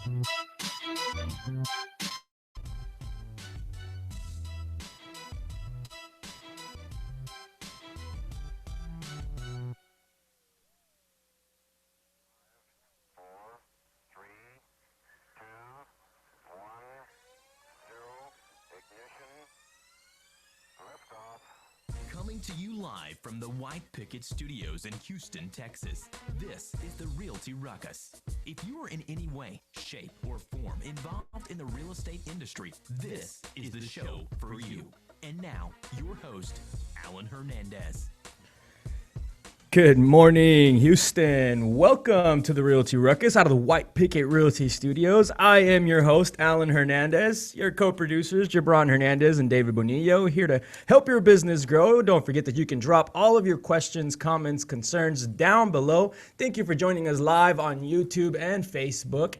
Coming to you live from the White Picket Studios in Houston, Texas, this is the Realty Ruckus. If you are in any way, shape, or form involved in the real estate industry, this is the show for you. And now, your host, Alan Hernandez. Good morning, Houston. Welcome to the Realty Ruckus out of the White Picket Realty Studios. I am your host, Alan Hernandez. Your co-producers, Gibran Hernandez and David Bonillo, here to help your business grow. Don't forget that you can drop all of your questions, comments, concerns down below. Thank you for joining us live on YouTube and Facebook.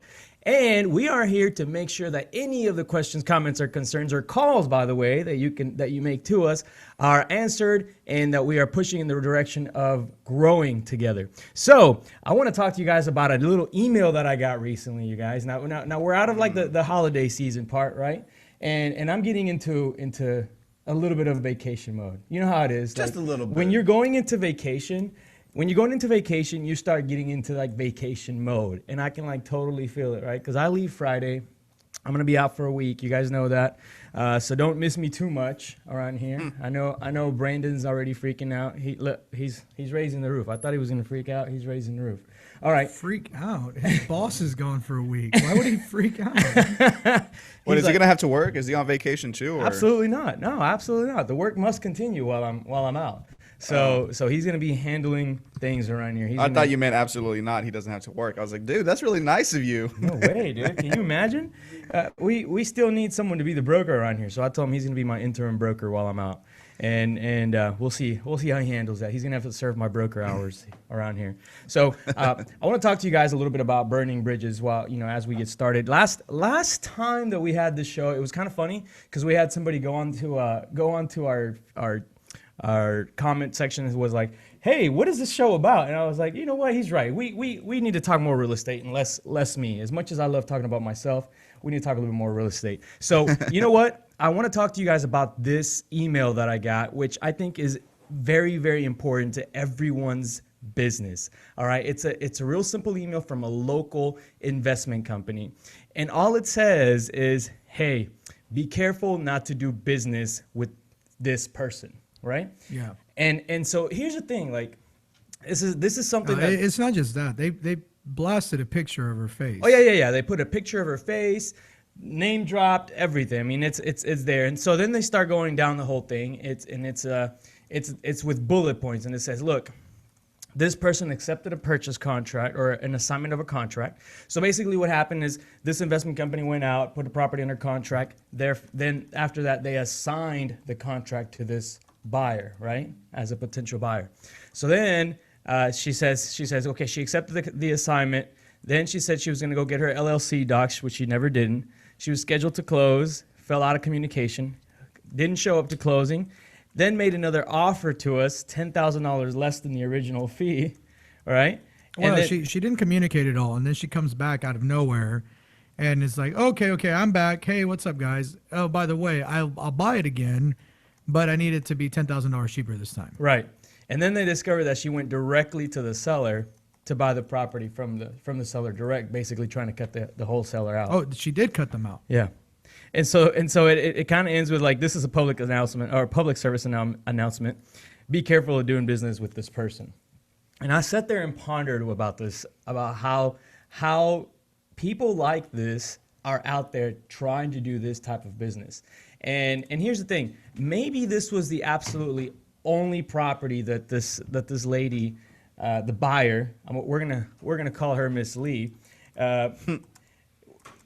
And we are here to make sure that any of the questions, comments, or concerns, or calls, by the way, that you make to us are answered, and that we are pushing in the direction of growing together. So I want to talk to you guys about a little email that I got recently, you guys. Now we're out of like the holiday season part, right? And I'm getting into a little bit of vacation mode. You know how it is. Just like, a little bit. When you're going into vacation. When you're going into vacation, you start getting into like vacation mode, and I can like totally feel it, right? Because I leave Friday. I'm gonna be out for a week. You guys know that, so don't miss me too much around here. I know. Brandon's already freaking out. He's raising the roof. I thought he was gonna freak out. He's raising the roof. All right. Freak out? His boss is gone for a week. Why would he freak out? What, is he gonna have to work? Is he on vacation too? Or? Absolutely not. No, absolutely not. The work must continue while I'm out. So he's going to be handling things around here. I thought you meant absolutely not. He doesn't have to work. I was like, dude, that's really nice of you. No way, dude. Can you imagine? We still need someone to be the broker around here. So I told him he's going to be my interim broker while I'm out. And we'll see how he handles that. He's going to have to serve my broker hours around here. So I want to talk to you guys a little bit about burning bridges while, as we get started. Last time that we had this show, it was kind of funny because we had somebody go on to our comment section was like, hey, what is this show about? And I was like, you know what? He's right. We need to talk more real estate and less me. As much as I love talking about myself, we need to talk a little bit more real estate. So you know what? I want to talk to you guys about this email that I got, which I think is very, very important to everyone's business. All right. It's a real simple email from a local investment company. And all it says is, hey, be careful not to do business with this person. Right? Yeah. And so here's the thing, like this is something that it's not just that. They blasted a picture of her face. Oh yeah. They put a picture of her face, name dropped, everything. I mean, it's there. And so then they start going down the whole thing. It's with bullet points, and it says, look, this person accepted a purchase contract or an assignment of a contract. So basically what happened is this investment company went out, put a property under contract. Then after that, they assigned the contract to this buyer, right, as a potential buyer. So then she says, okay, she accepted the assignment. Then she said she was going to go get her LLC docs, which she never did. She was scheduled to close, fell out of communication, didn't show up to closing, then made another offer to us, $10,000 less than the original fee, all right? Well, and then, she didn't communicate at all, and then she comes back out of nowhere and is like, okay, I'm back. Hey, what's up, guys? Oh, by the way, I'll buy it again, but I need it to be $10,000 cheaper this time. Right. And then they discovered that she went directly to the seller to buy the property from the seller direct, basically trying to cut the wholesaler out. Oh, she did cut them out. Yeah. And so it kind of ends with like, this is a public announcement or a public service announcement. Be careful of doing business with this person. And I sat there and pondered about this, about how people like this are out there trying to do this type of business. And here's the thing, maybe this was the absolutely only property that this lady, the buyer, we're gonna call her Miss Lee.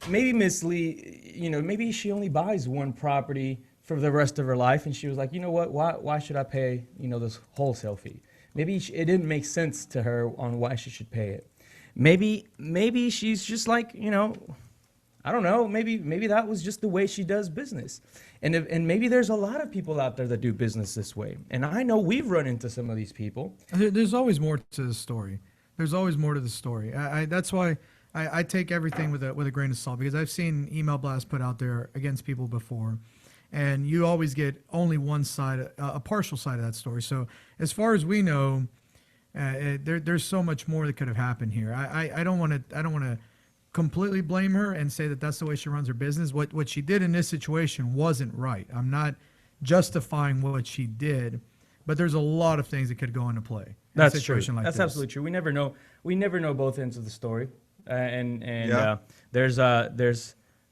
Maybe Miss Lee, maybe she only buys one property for the rest of her life, and she was like, you know what? Why should I pay this wholesale fee? Maybe it didn't make sense to her on why she should pay it. Maybe she's just like, I don't know. Maybe that was just the way she does business. And maybe there's a lot of people out there that do business this way. And I know we've run into some of these people. There's always more to the story. There's always more to the story. That's why I take everything with a grain of salt because I've seen email blasts put out there against people before, and you always get only one side, a partial side of that story. So as far as we know, there's so much more that could have happened here. I don't want to completely blame her and say that that's the way she runs her business. What she did in this situation wasn't right. I'm not justifying what she did, but there's a lot of things that could go into play. That's true. That's absolutely true. We never know. We never know both ends of the story, there's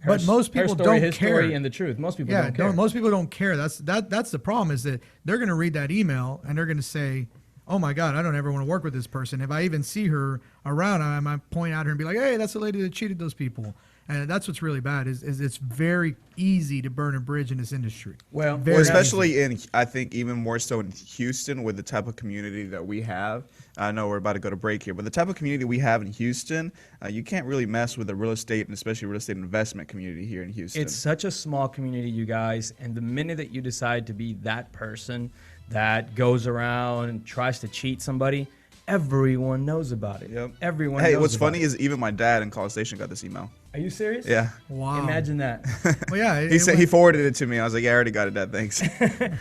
but most people don't his care. Story and the truth. Most people don't care. No, most people don't care. That's the problem, is that they're going to read that email and they're going to say, oh my God, I don't ever want to work with this person. If I even see her around, I might point at her and be like, hey, that's the lady that cheated those people. And that's what's really bad is it's very easy to burn a bridge in this industry. Well, especially in, I think even more so in Houston with the type of community that we have. I know we're about to go to break here, but the type of community we have in Houston, you can't really mess with the real estate and especially real estate investment community here in Houston. It's such a small community, you guys, and the minute that you decide to be that person that goes around and tries to cheat somebody, everyone knows about it. Yep. Everyone Hey, knows what's about funny it. is even my dad in College Station got this email. Are you serious? Yeah. Wow. Imagine that. Well, yeah. He said he forwarded it to me. I was like, yeah, I already got it, Dad. Thanks.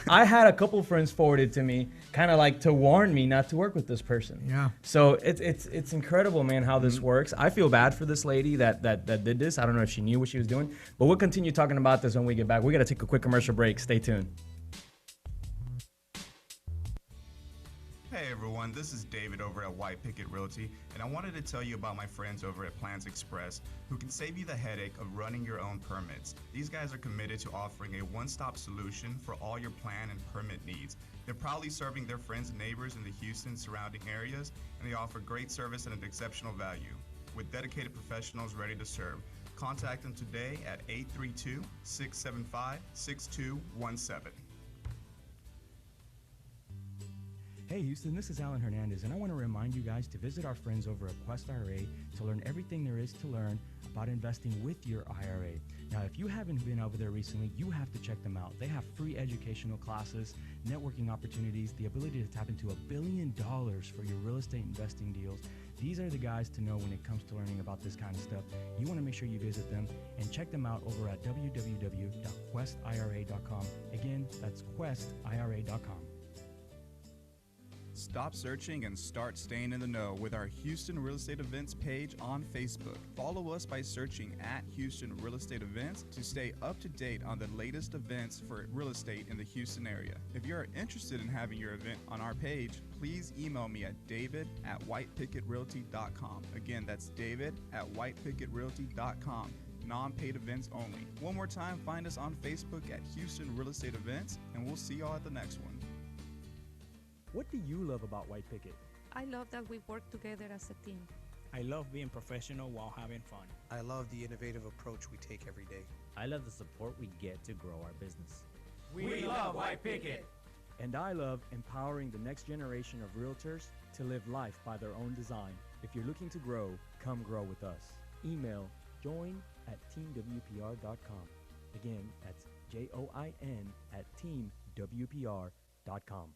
I had a couple friends forward it to me, kind of like to warn me not to work with this person. Yeah. So it's incredible, man, how this works. I feel bad for this lady that did this. I don't know if she knew what she was doing, but we'll continue talking about this when we get back. We got to take a quick commercial break. Stay tuned. Hey everyone, this is David over at White Picket Realty, and I wanted to tell you about my friends over at Plans Express who can save you the headache of running your own permits. These guys are committed to offering a one-stop solution for all your plan and permit needs. They're proudly serving their friends and neighbors in the Houston surrounding areas, and they offer great service at an exceptional value. With dedicated professionals ready to serve, contact them today at 832-675-6217. Hey Houston, this is Alan Hernandez, and I want to remind you guys to visit our friends over at Quest IRA to learn everything there is to learn about investing with your IRA. Now, if you haven't been over there recently, you have to check them out. They have free educational classes, networking opportunities, the ability to tap into $1 billion for your real estate investing deals. These are the guys to know when it comes to learning about this kind of stuff. You want to make sure you visit them and check them out over at www.questira.com. Again, that's questira.com. Stop searching and start staying in the know with our Houston Real Estate Events page on Facebook. Follow us by searching at Houston Real Estate Events to stay up to date on the latest events for real estate in the Houston area. If you are interested in having your event on our page, please email me at david@whitepickettrealty.com. Again, that's david@whitepickettrealty.com. Non-paid events only. One more time, find us on Facebook at Houston Real Estate Events, and we'll see y'all at the next one. What do you love about White Picket? I love that we work together as a team. I love being professional while having fun. I love the innovative approach we take every day. I love the support we get to grow our business. We love White Picket. And I love empowering the next generation of realtors to live life by their own design. If you're looking to grow, come grow with us. Email join@teamwpr.com. Again, that's join@teamwpr.com.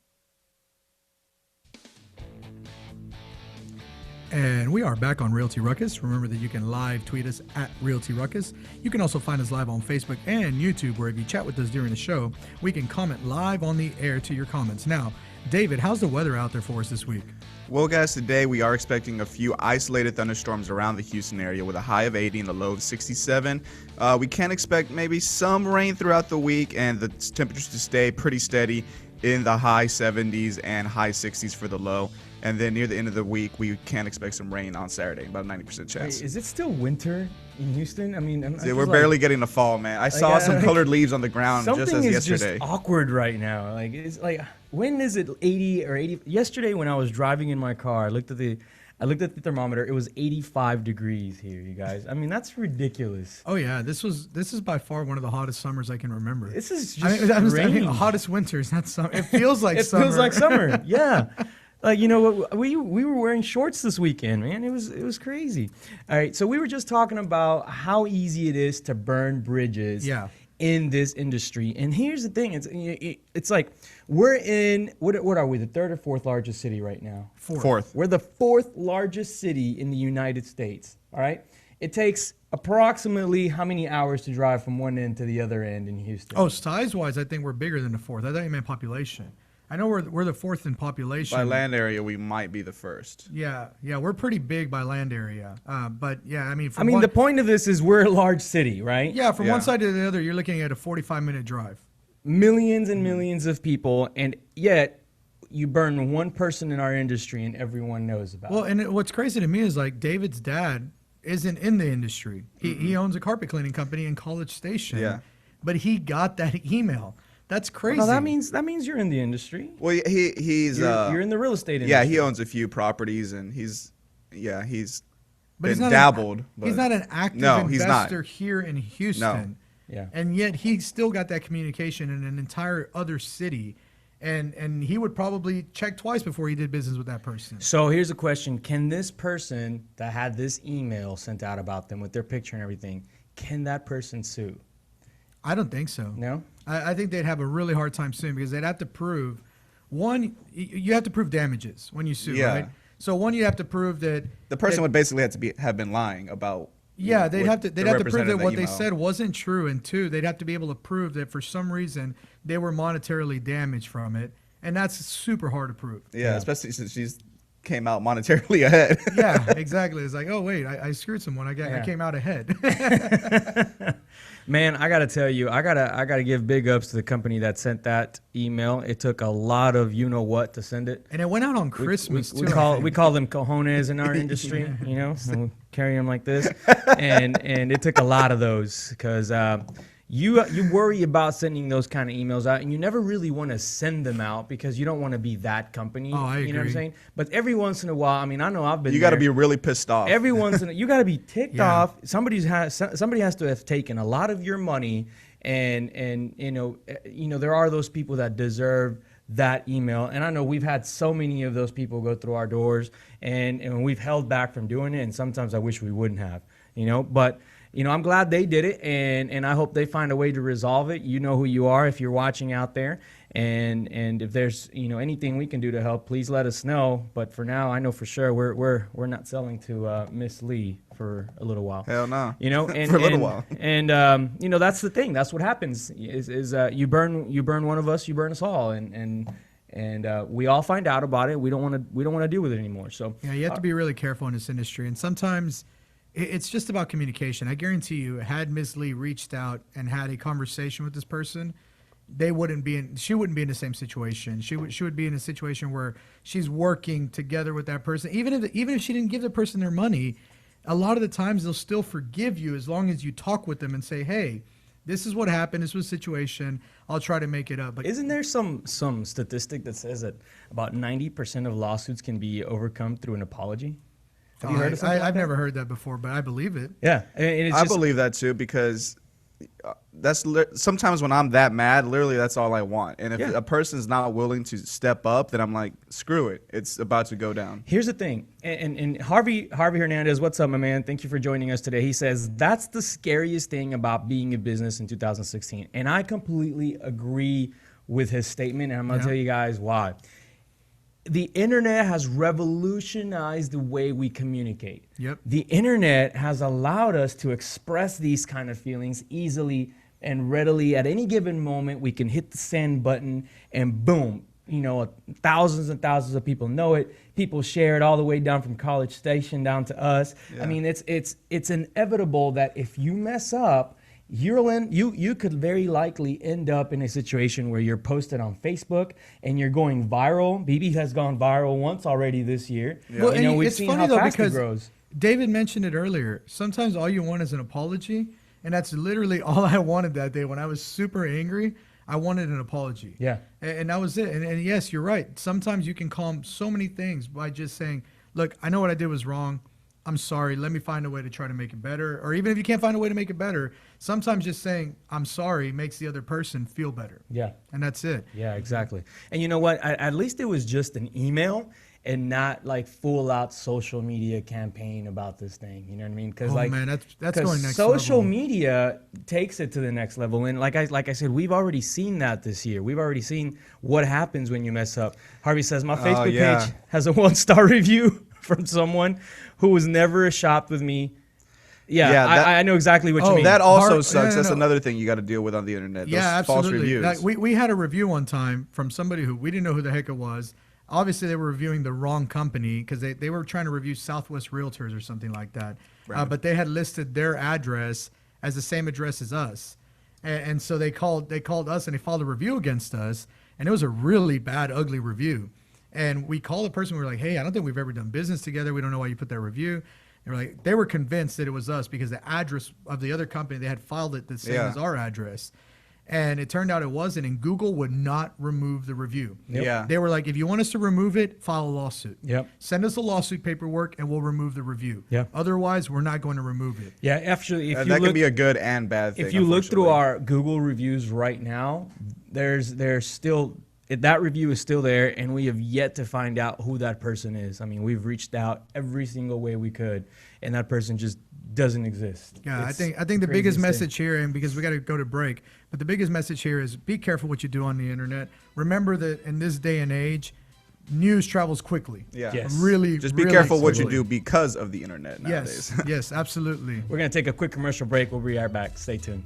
And we are back on Realty Ruckus. Remember that you can live tweet us at Realty Ruckus. You can also find us live on Facebook and YouTube, where if you chat with us during the show, we can comment live on the air to your comments. Now, David, how's the weather out there for us this week? Well, guys, today we are expecting a few isolated thunderstorms around the Houston area with a high of 80 and a low of 67. We can expect maybe some rain throughout the week, and the temperatures to stay pretty steady in the high 70s and high 60s for the low. And then near the end of the week, we can expect some rain on Saturday, about a 90% chance. Wait, is it still winter in Houston? I mean, We're barely getting to fall, man. I saw some colored leaves on the ground just as yesterday. Something is just awkward right now. Like, it's like, when is it 80 or 80? Yesterday when I was driving in my car, I looked at the thermometer. It was 85 degrees here, you guys. I mean, that's ridiculous. Oh yeah, this is by far one of the hottest summers I can remember. This is just I mean, the hottest winters. Not summer. It feels like summer. It feels like summer. Yeah. Like, you know, we were wearing shorts this weekend, man. It was crazy. All right, so we were just talking about how easy it is to burn bridges in this industry. And here's the thing. It's like we're in, what are we, the third or fourth largest city right now? Fourth. We're the fourth largest city in the United States. all right, it takes approximately how many hours to drive from one end to the other end in Houston? Oh, size-wise, I think we're bigger than the fourth. I thought you meant population. I know we're the fourth in population. By land area, we might be the first. Yeah, we're pretty big by land area. But yeah, I mean, the point of this is we're a large city, right? Yeah, from one side to the other, you're looking at a 45-minute drive. Millions and millions of people, and yet you burn one person in our industry, and everyone knows about it. Well, and what's crazy to me is like David's dad isn't in the industry. He owns a carpet cleaning company in College Station. Yeah. But he got that email. That's crazy. Well, that means you're in the industry. Well, he's you're in the real estate industry. Yeah, he owns a few properties, and he's but been dabbled. He's not an active investor here in Houston. No. Yeah. And yet he still got that communication in an entire other city. And he would probably check twice before he did business with that person. So here's a question. Can this person that had this email sent out about them with their picture and everything, can that person sue? I don't think so. No? I think they'd have a really hard time suing because they'd have to prove, one, you have to prove damages when you sue, right? So one, you have to prove that the person would basically have been lying about. Yeah, they'd have to prove that what they said wasn't true, and two, they'd have to be able to prove that for some reason they were monetarily damaged from it, and that's super hard to prove. Yeah, especially since she's came out monetarily ahead. Yeah, exactly. It's like, oh wait, I screwed someone. I came out ahead. Man, I gotta tell you, I gotta give big ups to the company that sent that email. It took a lot of what to send it, and it went out on Christmas too. We call them cojones in our industry. You know, and we carry them like this, and it took a lot of those because you worry about sending those kind of emails out, and you never really want to send them out because you don't want to be that company. Oh, I agree. You know what I'm saying? But every once in a while, I mean, I know I've been. You got to be really pissed off. Every once in you got to be ticked off. Somebody has to have taken a lot of your money, and you know there are those people that deserve that email. And I know we've had so many of those people go through our doors, and we've held back from doing it. And sometimes I wish we wouldn't have. But. I'm glad they did it, and I hope they find a way to resolve it. You know who you are if you're watching out there, and if there's anything we can do to help, please let us know. But for now, I know for sure we're not selling to Miss Lee for a little while. Hell no. And, for a little while. And that's the thing. That's what happens. Is you burn one of us, you burn us all, and we all find out about it. We don't want to deal with it anymore. So yeah, you have to be really careful in this industry, and sometimes. It's just about communication. I guarantee you, had Ms. Lee reached out and had a conversation with this person, she wouldn't be in the same situation. She would be in a situation where she's working together with that person. Even if she didn't give the person their money, a lot of the times they'll still forgive you as long as you talk with them and say, hey, this is what happened. This was a situation. I'll try to make it up. But isn't there some statistic that says that about 90% of lawsuits can be overcome through an apology? Have you heard of something like I've that? never heard that before, but I believe it. Yeah, and I believe that too because sometimes when I'm that mad, literally that's all I want. And if a person's not willing to step up, then I'm like, screw it. It's about to go down. Here's the thing, and Harvey Hernandez, what's up, my man? Thank you for joining us today. He says that's the scariest thing about being in business in 2016, and I completely agree with his statement, and I'm gonna tell you guys why. The internet has revolutionized the way we communicate. Yep. The internet has allowed us to express these kind of feelings easily and readily. At any given moment, we can hit the send button and boom, thousands and thousands of people know it. People share it all the way down from College Station down to us. Yeah. I mean, it's inevitable that if you mess up, you could very likely end up in a situation where you're posted on Facebook and you're going viral. BB has gone viral once already this year. Yeah. Well, we've it's seen funny how though fast because it grows. David mentioned it earlier. Sometimes all you want is an apology, and that's literally all I wanted that day. When I was super angry, I wanted an apology. Yeah, and that was it. And yes, you're right. Sometimes you can calm so many things by just saying, "Look, I know what I did was wrong. I'm sorry. Let me find a way to try to make it better." Or even if you can't find a way to make it better, sometimes just saying, "I'm sorry," makes the other person feel better. Yeah. And that's it. Yeah, exactly. And you know what? At least it was just an email and not like full out social media campaign about this thing. You know what I mean? Because man, that's going next social level. media takes it to the next level. And like I said, we've already seen that this year. We've already seen what happens when you mess up. Harvey says, my Facebook page has a 1-star review from someone who was never shopped with me Yeah, I know exactly what you mean. That also Hard- sucks. no, That's no. another thing you got to deal with on the internet. Those Yeah, false absolutely. reviews. Like, we had a review one time from somebody who we didn't know who the heck it was. Obviously, they were reviewing the wrong company because they were trying to review Southwest Realtors or something like that. Right. But they had listed their address as the same address as us. And so they called us and they filed a review against us. And it was a really bad, ugly review. And we called the person. We were like, hey, I don't think we've ever done business together. We don't know why you put that review. They were convinced that it was us because the address of the other company, they had filed it the same as our address. And it turned out it wasn't, and Google would not remove the review. Yep. Yeah. They were like, if you want us to remove it, file a lawsuit. Yep. Send us a lawsuit paperwork, and we'll remove the review. Yeah. Otherwise, we're not going to remove it. Yeah, actually, if you that look, can be a good and bad thing. if you look through unfortunately. our Google reviews right now, there's still that review is still there, and we have yet to find out who that person is. I mean, we've reached out every single way we could, and that person just doesn't exist. Yeah, It's I think the craziest biggest thing. message here, and because we got to go to break, but the biggest message here is be careful what you do on the internet. Remember that in this day and age, news travels quickly. Yeah. Yes. Really, Just be really careful what you quickly. do because of the internet nowadays. Yes, yes, absolutely. We're going to take a quick commercial break. We'll be right back. Stay tuned.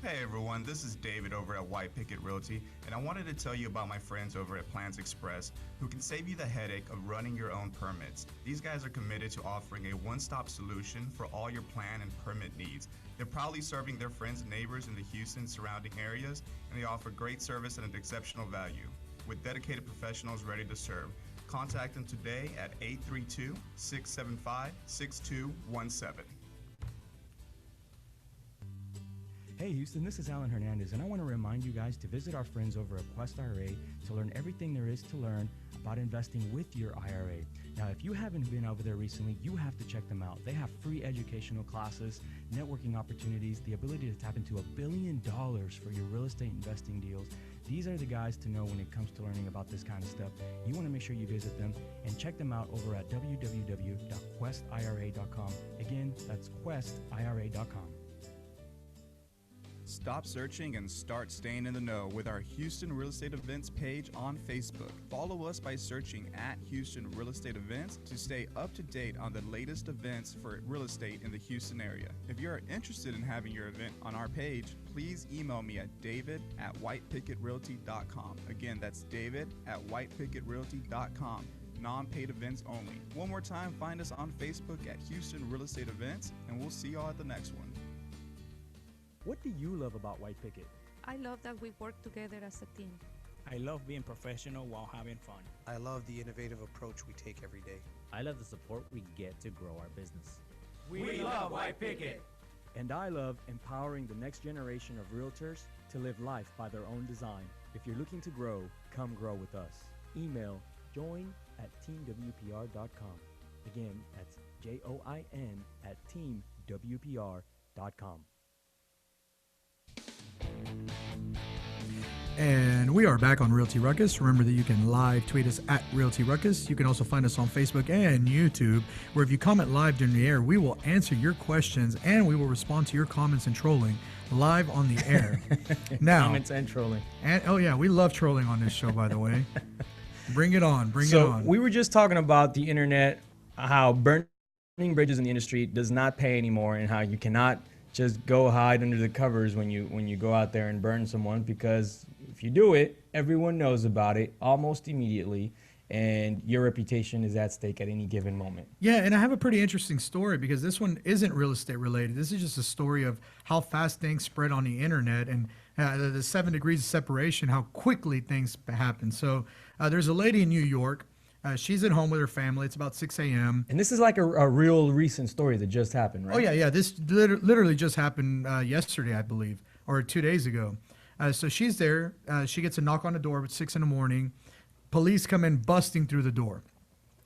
Hey everyone, this is David over at White Picket Realty, and I wanted to tell you about my friends over at Plans Express who can save you the headache of running your own permits. These guys are committed to offering a one-stop solution for all your plan and permit needs. They're proudly serving their friends and neighbors in the Houston surrounding areas, and they offer great service at an exceptional value. With dedicated professionals ready to serve, contact them today at 832-675-6217. Hey Houston, this is Alan Hernandez, and I want to remind you guys to visit our friends over at Quest IRA to learn everything there is to learn about investing with your IRA. Now, if you haven't been over there recently, you have to check them out. They have free educational classes, networking opportunities, the ability to tap into $1 billion for your real estate investing deals. These are the guys to know when it comes to learning about this kind of stuff. You want to make sure you visit them and check them out over at www.questira.com. Again, that's questira.com. Stop searching and start staying in the know with our Houston Real Estate Events page on Facebook. Follow us by searching at Houston Real Estate Events to stay up to date on the latest events for real estate in the Houston area. If you are interested in having your event on our page, please email me at david@whitepickettrealty.com. Again, that's david@whitepickettrealty.com. Non-paid events only. One more time, find us on Facebook at Houston Real Estate Events, and we'll see y'all at the next one. What do you love about White Picket? I love that we work together as a team. I love being professional while having fun. I love the innovative approach we take every day. I love the support we get to grow our business. We love White Picket. And I love empowering the next generation of realtors to live life by their own design. If you're looking to grow, come grow with us. Email join@teamwpr.com. Again, that's join@teamwpr.com. And we are back on Realty Ruckus. Remember that you can live tweet us at Realty Ruckus. You can also find us on Facebook and YouTube, where if you comment live during the air, we will answer your questions and we will respond to your comments and trolling live on the air. Now, Comments and trolling. and oh yeah, we love trolling on this show, by the way. Bring it on, bring it So on. we were just talking about the internet, how burning bridges in the industry does not pay anymore, and how you cannot just go hide under the covers when you go out there and burn someone, because if you do it, everyone knows about it almost immediately, and your reputation is at stake at any given moment. Yeah, and I have a pretty interesting story because this one isn't real estate related. This is just a story of how fast things spread on the internet and the 7 degrees of separation, how quickly things happen. So there's a lady in New York. She's at home with her family. It's about 6 a.m. And this is like a real recent story that just happened, right? Oh, yeah. This literally just happened yesterday, I believe, or 2 days ago. So she's there. She gets a knock on the door at 6 in the morning. Police come in busting through the door,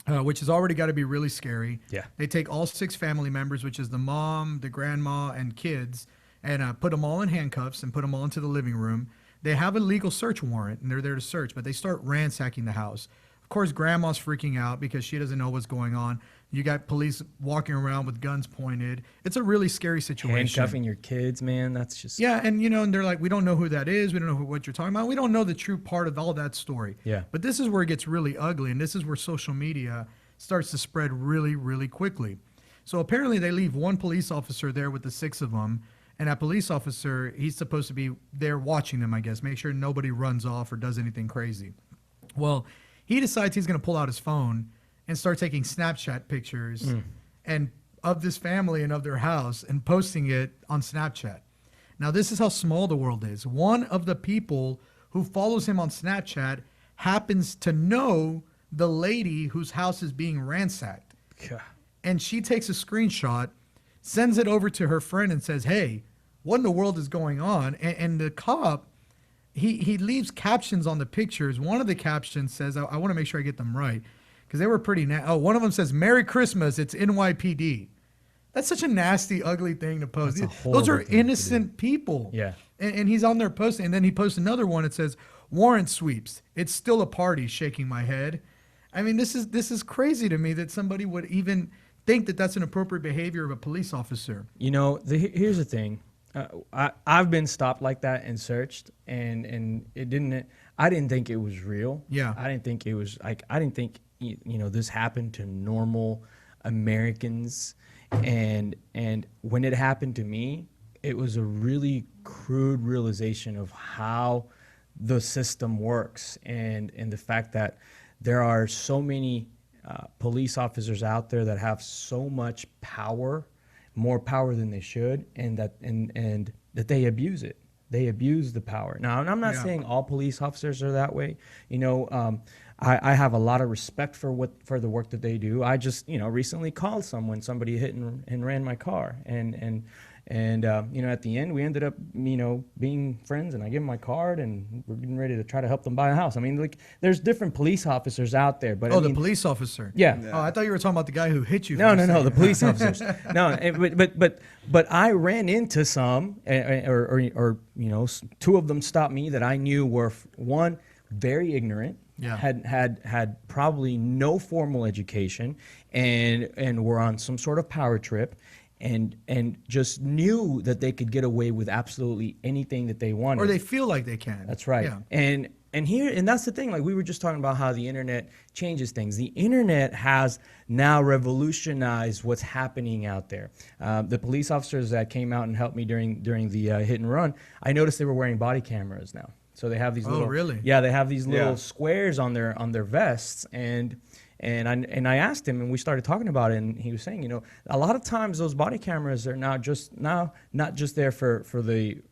which has already got to be really scary. Yeah. They take all 6 family members, which is the mom, the grandma, and kids, and put them all in handcuffs and put them all into the living room. They have a legal search warrant, and they're there to search, but they start ransacking the house. Of course, grandma's freaking out because she doesn't know what's going on. You got police walking around with guns pointed. It's a really scary situation. Handcuffing your kids, man. That's just Yeah, and and they're like, we don't know who that is. We don't know what you're talking about. We don't know the true part of all that story. Yeah. But this is where it gets really ugly, and this is where social media starts to spread really, really quickly. So apparently they leave one police officer there with the 6 of them, and that police officer, he's supposed to be there watching them, I guess, make sure nobody runs off or does anything crazy. Well, he decides he's going to pull out his phone and start taking Snapchat pictures and of this family and of their house and posting it on Snapchat. Now, this is how small the world is. One of the people who follows him on Snapchat happens to know the lady whose house is being ransacked. God. And she takes a screenshot, sends it over to her friend and says, hey, what in the world is going on? And the cop, he leaves captions on the pictures. One of the captions says, I want to make sure I get them right, because they were pretty one of them says, Merry Christmas, it's NYPD. That's such a nasty, ugly thing to post. Those are innocent people. Yeah. And he's on there posting, and then he posts another one. It says, warrant sweeps. It's still a party, shaking my head. I mean, this is crazy to me that somebody would even think that that's an appropriate behavior of a police officer. Here's the thing. I've been stopped like that and searched, and it didn't. I didn't think it was real. Yeah. I didn't think it was like. I didn't think this happened to normal Americans, and when it happened to me, it was a really crude realization of how the system works, and the fact that there are so many police officers out there that have so much power, more power than they should, and that they abuse it. They abuse the power. Now, and I'm not saying all police officers are that way. I have a lot of respect for the work that they do. I just recently called somebody hit and ran my car, and at the end we ended up being friends, and I gave him my card, and we're getting ready to try to help them buy a house. I mean, like, there's different police officers out there, but the police officer. Yeah. Oh, I thought you were talking about the guy who hit you. No, the police officers. No, but I ran into some, or 2 of them stopped me that I knew were, one, very ignorant. Yeah. Had probably no formal education, and were on some sort of power trip, and just knew that they could get away with absolutely anything that they wanted. Or they feel like they can. That's right. Yeah. And that's the thing. Like, we were just talking about how the internet changes things. The internet has now revolutionized what's happening out there. The police officers that came out and helped me during the hit and run, I noticed they were wearing body cameras now. So they have these little. Oh, really? Yeah, they have these little squares on their vests, and I asked him, and we started talking about it, and he was saying, a lot of times those body cameras are not just there for the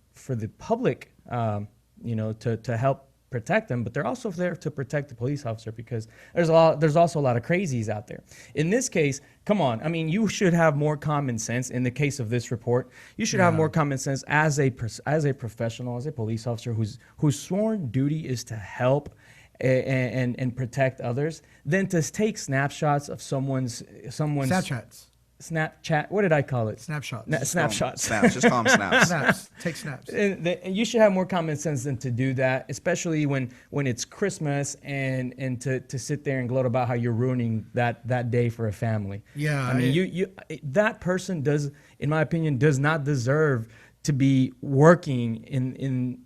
public, to help protect them, but they're also there to protect the police officer, because there's also a lot of crazies out there. In this case, come on, I mean, you should have more common sense. In the case of this report, you should have more common sense as a professional, as a police officer whose sworn duty is to help and protect others, than to take snapshots of someone's Snapchat. What did I call it? Snapshots. Snapshots. Snaps. Just call them snaps. Snaps. Take snaps. And you should have more common sense than to do that, especially when it's Christmas and to sit there and gloat about how you're ruining that day for a family. Yeah. I mean, that person does, in my opinion, does not deserve to be working in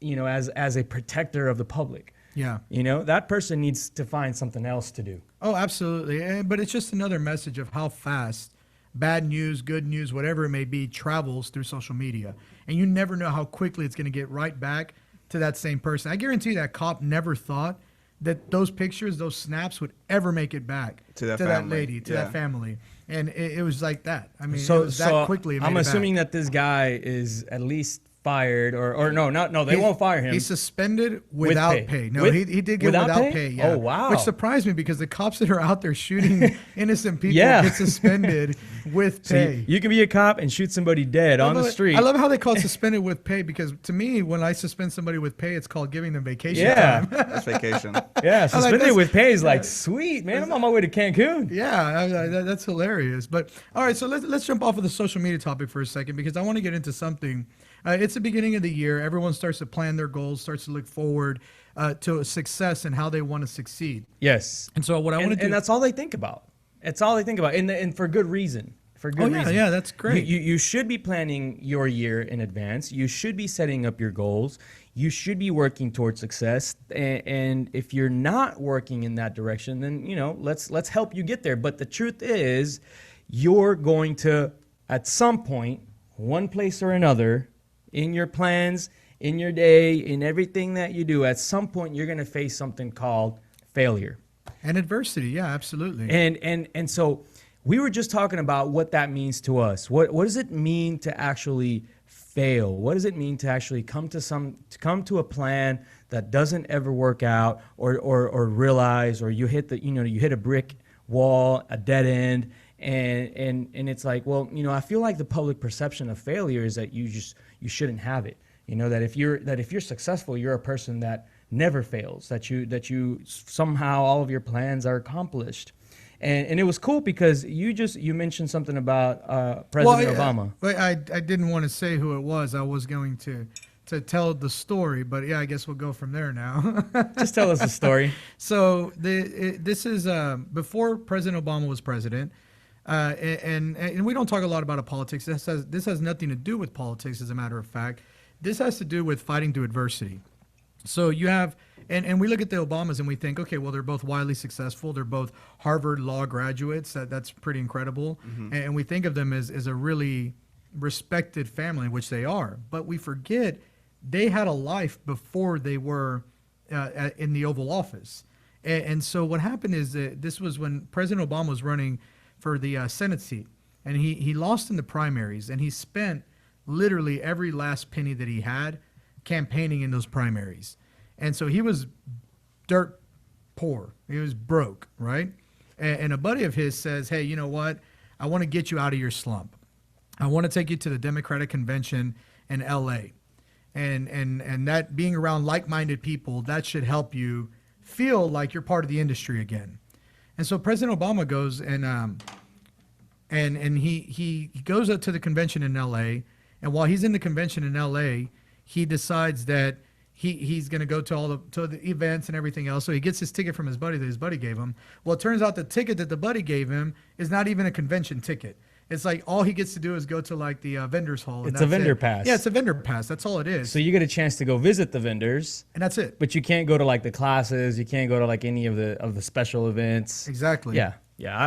as a protector of the public. Yeah. That person needs to find something else to do. Oh, absolutely. But it's just another message of how fast bad news, good news, whatever it may be, travels through social media. And you never know how quickly it's going to get right back to that same person. I guarantee that cop never thought that those pictures, those snaps would ever make it back to that lady, to that family. And it was like that. I mean, it was that quickly. I'm assuming that this guy is at least fired, or no, they won't fire him. He's suspended without pay. No, he did get without pay. Yeah. Oh, wow. Which surprised me, because the cops that are out there shooting innocent people get suspended with pay. So you can be a cop and shoot somebody dead on the street. I love how they call it suspended with pay, because to me, when I suspend somebody with pay, it's called giving them vacation time. That's vacation. Yeah, suspended with pay is like, sweet, man, I'm on my way to Cancun. Yeah, that's hilarious. But all right, so let's jump off of the social media topic for a second, because I want to get into something. It's the beginning of the year. Everyone starts to plan their goals, starts to look forward. to success and how they want to succeed. Yes. And so what I want to do, and that's all they think about. It's all they think about, and for good reason. For good reason. Yeah, that's great. You should be planning your year in advance. You should be setting up your goals. You should be working towards success. And if you're not working in that direction, then let's help you get there. But the truth is, you're going to, at some point, one place or another, in your plans, in your day, in everything that you do, at some point you're going to face something called failure and adversity. Yeah, absolutely. And so we were just talking about what that means to us. What does it mean to actually fail? What does it mean to actually come to a plan that doesn't ever work out, or realize, or you hit a brick wall, a dead end, and it's like, well, I feel like the public perception of failure is that you shouldn't have it. That if you're successful, you're a person that never fails, that you somehow all of your plans are accomplished. And it was cool because you mentioned something about President Obama. I didn't want to say who it was. I was going to tell the story, but yeah, I guess we'll go from there now. Just tell us the story. So this is before President Obama was president, and we don't talk a lot about politics. This has nothing to do with politics, as a matter of fact. This has to do with fighting through adversity. So you have, and we look at the Obamas and we think, okay, well, they're both widely successful. They're both Harvard law graduates. That's pretty incredible. Mm-hmm. And we think of them as a really respected family, which they are. But we forget they had a life before they were in the Oval Office. And so what happened is that this was when President Obama was running for the Senate seat. And he lost in the primaries. And he spent literally every last penny that he had campaigning in those primaries. And so he was dirt poor. He was broke, right? And a buddy of his says, hey, you know what? I want to get you out of your slump. I want to take you to the Democratic Convention in L.A. And that being around like-minded people, that should help you feel like you're part of the industry again. And so President Obama goes and he goes up to the convention in L.A. And while he's in the convention in L.A., he decides that he's going to go to the events and everything else. So he gets his ticket from his buddy that his buddy gave him. Well, it turns out the ticket that the buddy gave him is not even a convention ticket. It's like all he gets to do is go to like the vendor's hall. It's a vendor pass. Yeah, it's a vendor pass. That's all it is. So you get a chance to go visit the vendors, and that's it. But you can't go to like the classes. You can't go to like any of the special events. Exactly. Yeah.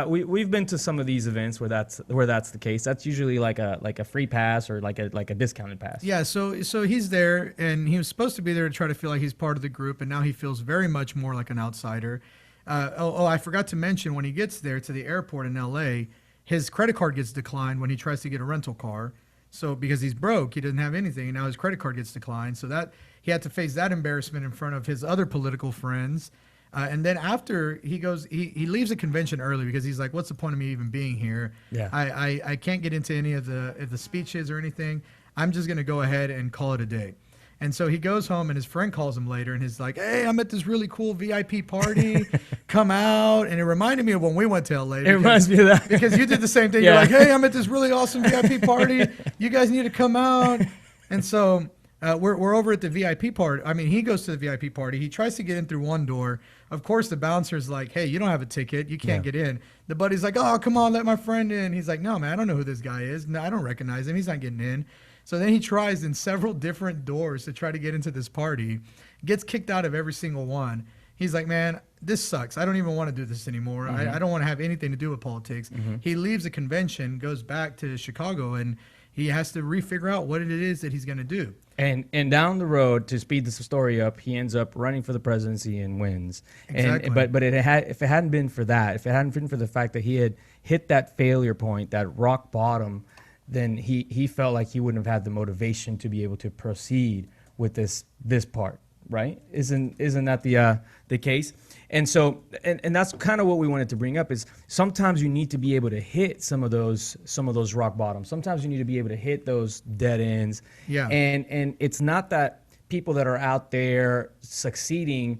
We've been to some of these events where that's the case. That's usually like a free pass or like a discounted pass. Yeah. So he's there, and he was supposed to be there to try to feel like he's part of the group, and now he feels very much more like an outsider. I forgot to mention, when he gets there to the airport in L.A., his credit card gets declined when he tries to get a rental car. So because he's broke, he doesn't have anything, and now his credit card gets declined. So that he had to face that embarrassment in front of his other political friends. And then after he goes, he leaves the convention early because he's like, what's the point of me even being here? Yeah. I can't get into any of the speeches or anything. I'm just going to go ahead and call it a day. And so he goes home, and his friend calls him later, and he's like, hey, I'm at this really cool VIP party. Come out. And it reminded me of when we went to LA. It reminds me of that. Because you did the same thing. Yeah. You're like, hey, I'm at this really awesome VIP party. You guys need to come out. And so we're over at the VIP party. I mean, he goes to the VIP party. He tries to get in through one door. Of course, the bouncer's like, hey, you don't have a ticket. You can't get in. The buddy's like, oh, come on, let my friend in. He's like, no, man, I don't know who this guy is. No, I don't recognize him. He's not getting in. So then he tries in several different doors to try to get into this party, gets kicked out of every single one. He's like, man, this sucks. I don't even want to do this anymore. Mm-hmm. I don't want to have anything to do with politics. Mm-hmm. He leaves the convention, goes back to Chicago, and he has to refigure out what it is that he's going to do. And down the road, to speed this story up, he ends up running for the presidency and wins. Exactly. But if it hadn't been for that, if it hadn't been for the fact that he had hit that failure point, that rock bottom, then he felt like he wouldn't have had the motivation to be able to proceed with this part, right? Isn't that the case? And so and that's kind of what we wanted to bring up, is sometimes you need to be able to hit some of those rock bottoms. Sometimes you need to be able to hit those dead ends. Yeah. And it's not that people that are out there succeeding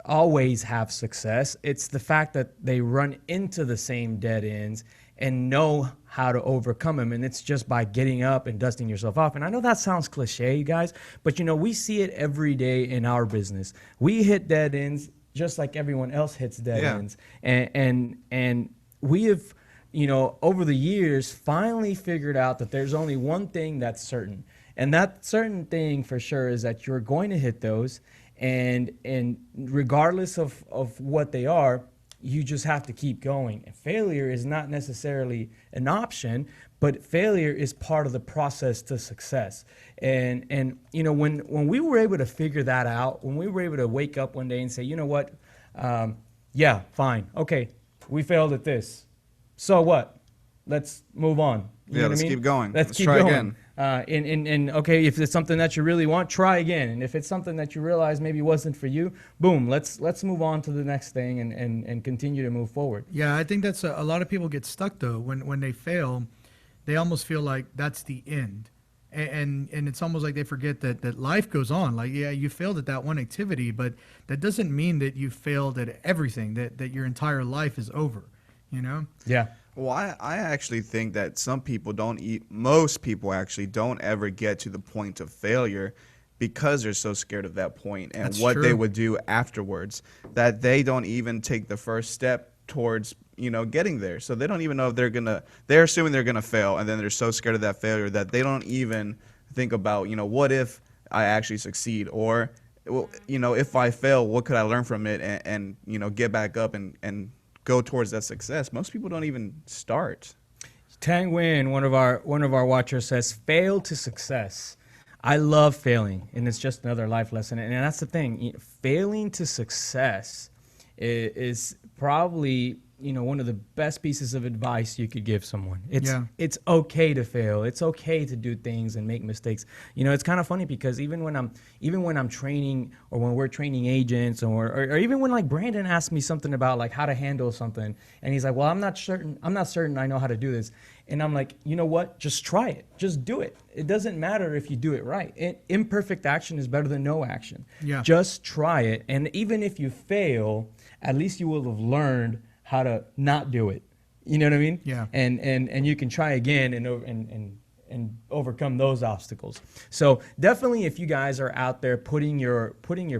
always have success. It's the fact that they run into the same dead ends, and know how to overcome them. And it's just by getting up and dusting yourself off. And I know that sounds cliche, you guys, but we see it every day in our business. We hit dead ends just like everyone else hits dead ends. And we have, over the years finally figured out that there's only one thing that's certain. And that certain thing for sure is that you're going to hit those, and regardless of what they are, you just have to keep going. And failure is not necessarily an option, but failure is part of the process to success. And when we were able to figure that out, when we were able to wake up one day and say, you know what, yeah, fine, okay, we failed at this. So what? Let's move on. You know let's what I mean? keep going. Let's keep try going. again. And okay, if it's something that you really want, try again. And if it's something that you realize maybe wasn't for you, boom, let's move on to the next thing and continue to move forward. Yeah, I think that's a lot of people get stuck though when they fail. They almost feel like that's the end, and it's almost like they forget that life goes on. Like, yeah, you failed at that one activity, but that doesn't mean that you failed at everything. That your entire life is over. Yeah. Well, I actually think that most people actually don't ever get to the point of failure because they're so scared of that point and That's what true. they would do afterwards, that they don't even take the first step towards, getting there. So they don't even know if they're assuming they're going to fail. And then they're so scared of that failure that they don't even think about, what if I actually succeed, or, if I fail, what could I learn from it and get back up and go towards that success. Most people don't even start. Tang Nguyen, one of our watchers, says, fail to success. I love failing, and it's just another life lesson. And that's the thing. Failing to success is probably one of the best pieces of advice you could give someone. It's okay to fail. It's okay to do things and make mistakes. It's kind of funny because even when I'm training, or when we're training agents, or even when like Brandon asks me something about like how to handle something, and he's like, well, I'm not certain I know how to do this. And I'm like, you know what? Just try it. Just do it. It doesn't matter if you do it right. Imperfect action is better than no action. Yeah. Just try it. And even if you fail, at least you will have learned how to not do it. You know what I mean? Yeah. And you can try again and overcome those obstacles. So definitely, if you guys are out there putting your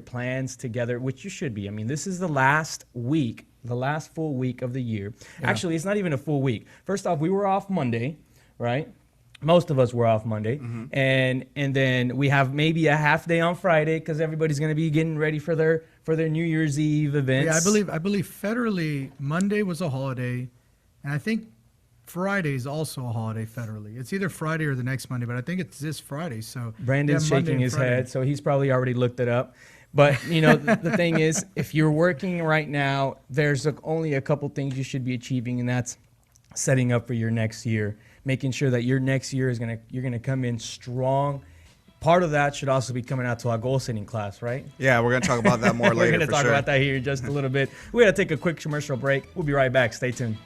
plans together, which you should be. I mean, this is the last full week of the year. Yeah. Actually, it's not even a full week. First off, we were off Monday, right? Most of us were off Monday, and then we have maybe a half day on Friday because everybody's going to be getting ready for their New Year's Eve events. Yeah, I believe federally Monday was a holiday, and I think Friday is also a holiday federally. It's either Friday or the next Monday, but I think it's this Friday. So Brandon's shaking his head, so he's probably already looked it up. But the thing is, if you're working right now, there's only a couple things you should be achieving, and that's setting up for your next year, making sure that your next year you're gonna come in strong. Part of that should also be coming out to our goal setting class, right? Yeah, we're gonna talk about that more later. We're gonna talk about that here in just a little bit. We're gonna take a quick commercial break. We'll be right back. Stay tuned.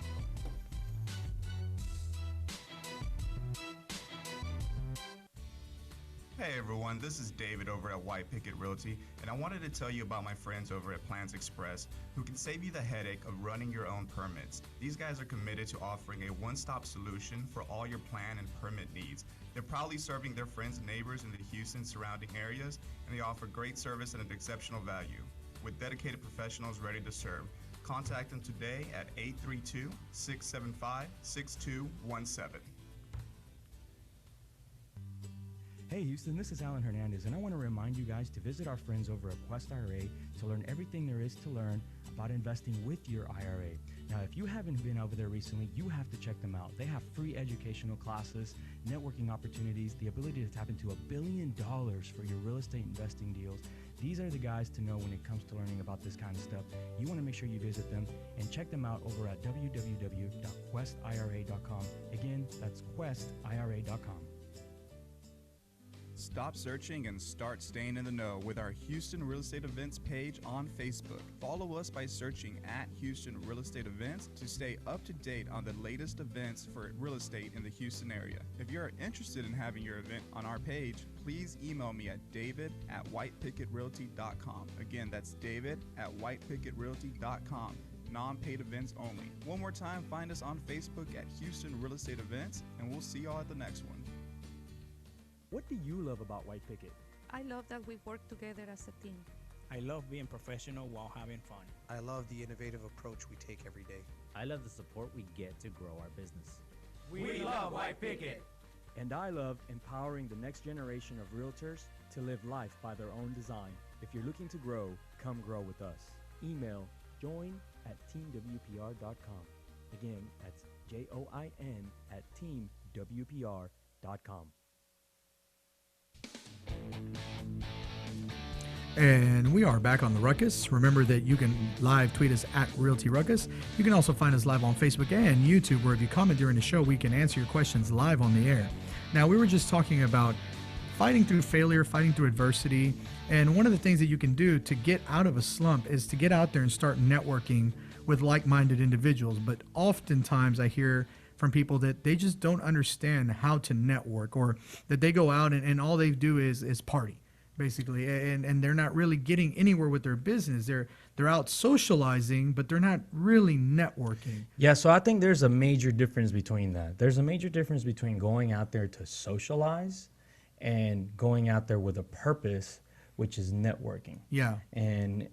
Hey everyone, this is David over at White Picket Realty, and I wanted to tell you about my friends over at Plans Express, who can save you the headache of running your own permits. These guys are committed to offering a one-stop solution for all your plan and permit needs. They're proudly serving their friends and neighbors in the Houston surrounding areas, and they offer great service and an exceptional value. With dedicated professionals ready to serve, contact them today at 832-675-6217. Hey Houston, this is Alan Hernandez, and I want to remind you guys to visit our friends over at Quest IRA to learn everything there is to learn about investing with your IRA. Now, if you haven't been over there recently, you have to check them out. They have free educational classes, networking opportunities, the ability to tap into $1 billion for your real estate investing deals. These are the guys to know when it comes to learning about this kind of stuff. You want to make sure you visit them and check them out over at www.questira.com. Again, that's questira.com. Stop searching and start staying in the know with our Houston Real Estate Events page on Facebook. Follow us by searching at Houston Real Estate Events to stay up to date on the latest events for real estate in the Houston area. If you're interested in having your event on our page, please email me at david@whitepicketrealty.com. Again, that's david@whitepicketrealty.com. non-paid events only. One more time, find us on Facebook at Houston Real Estate Events, and we'll see y'all at the next one. What do you love about White Picket? I love that we work together as a team. I love being professional while having fun. I love the innovative approach we take every day. I love the support we get to grow our business. We love White Picket. And I love empowering the next generation of realtors to live life by their own design. If you're looking to grow, come grow with us. Email join@teamwpr.com. Again, that's join@teamwpr.com. And we are back on the Ruckus. Remember that you can live tweet us at Realty Ruckus. You can also find us live on Facebook and YouTube, where if you comment during the show, we can answer your questions live on the air. Now, we were just talking about fighting through failure, fighting through adversity. And one of the things that you can do to get out of a slump is to get out there and start networking with like-minded individuals. But oftentimes I hear from people that they just don't understand how to network, or that they go out and all they do is party, basically, and they're not really getting anywhere with their business. They're out socializing, but they're not really networking. Yeah, so I think there's a major difference between that. There's a major difference between going out there to socialize and going out there with a purpose, which is networking. Yeah. And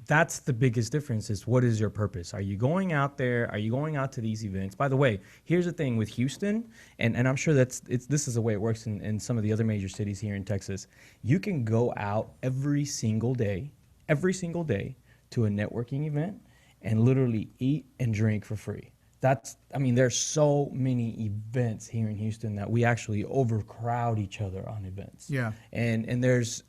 that's the biggest difference, is what is your purpose? Are you going out there? Are you going out to these events? By the way, here's the thing with Houston, and I'm sure this is the way it works in some of the other major cities here in Texas. You can go out every single day to a networking event and literally eat and drink for free. There's so many events here in Houston that we actually overcrowd each other on events. Yeah. And there's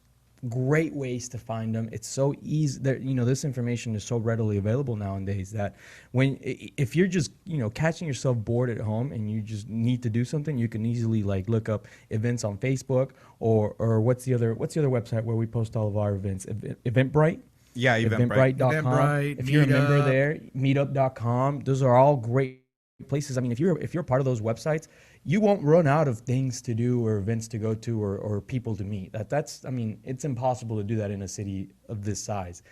great ways to find them. It's so easy that, this information is so readily available nowadays that if you're just, catching yourself bored at home and you just need to do something, you can easily look up events on Facebook or what's the other website where we post all of our events? Eventbrite? Yeah, Eventbrite. Eventbrite, If you're a member there, meetup.com. Those are all great places. I mean, if you're part of those websites, you won't run out of things to do or events to go to or people to meet. It's impossible to do that in a city of this size.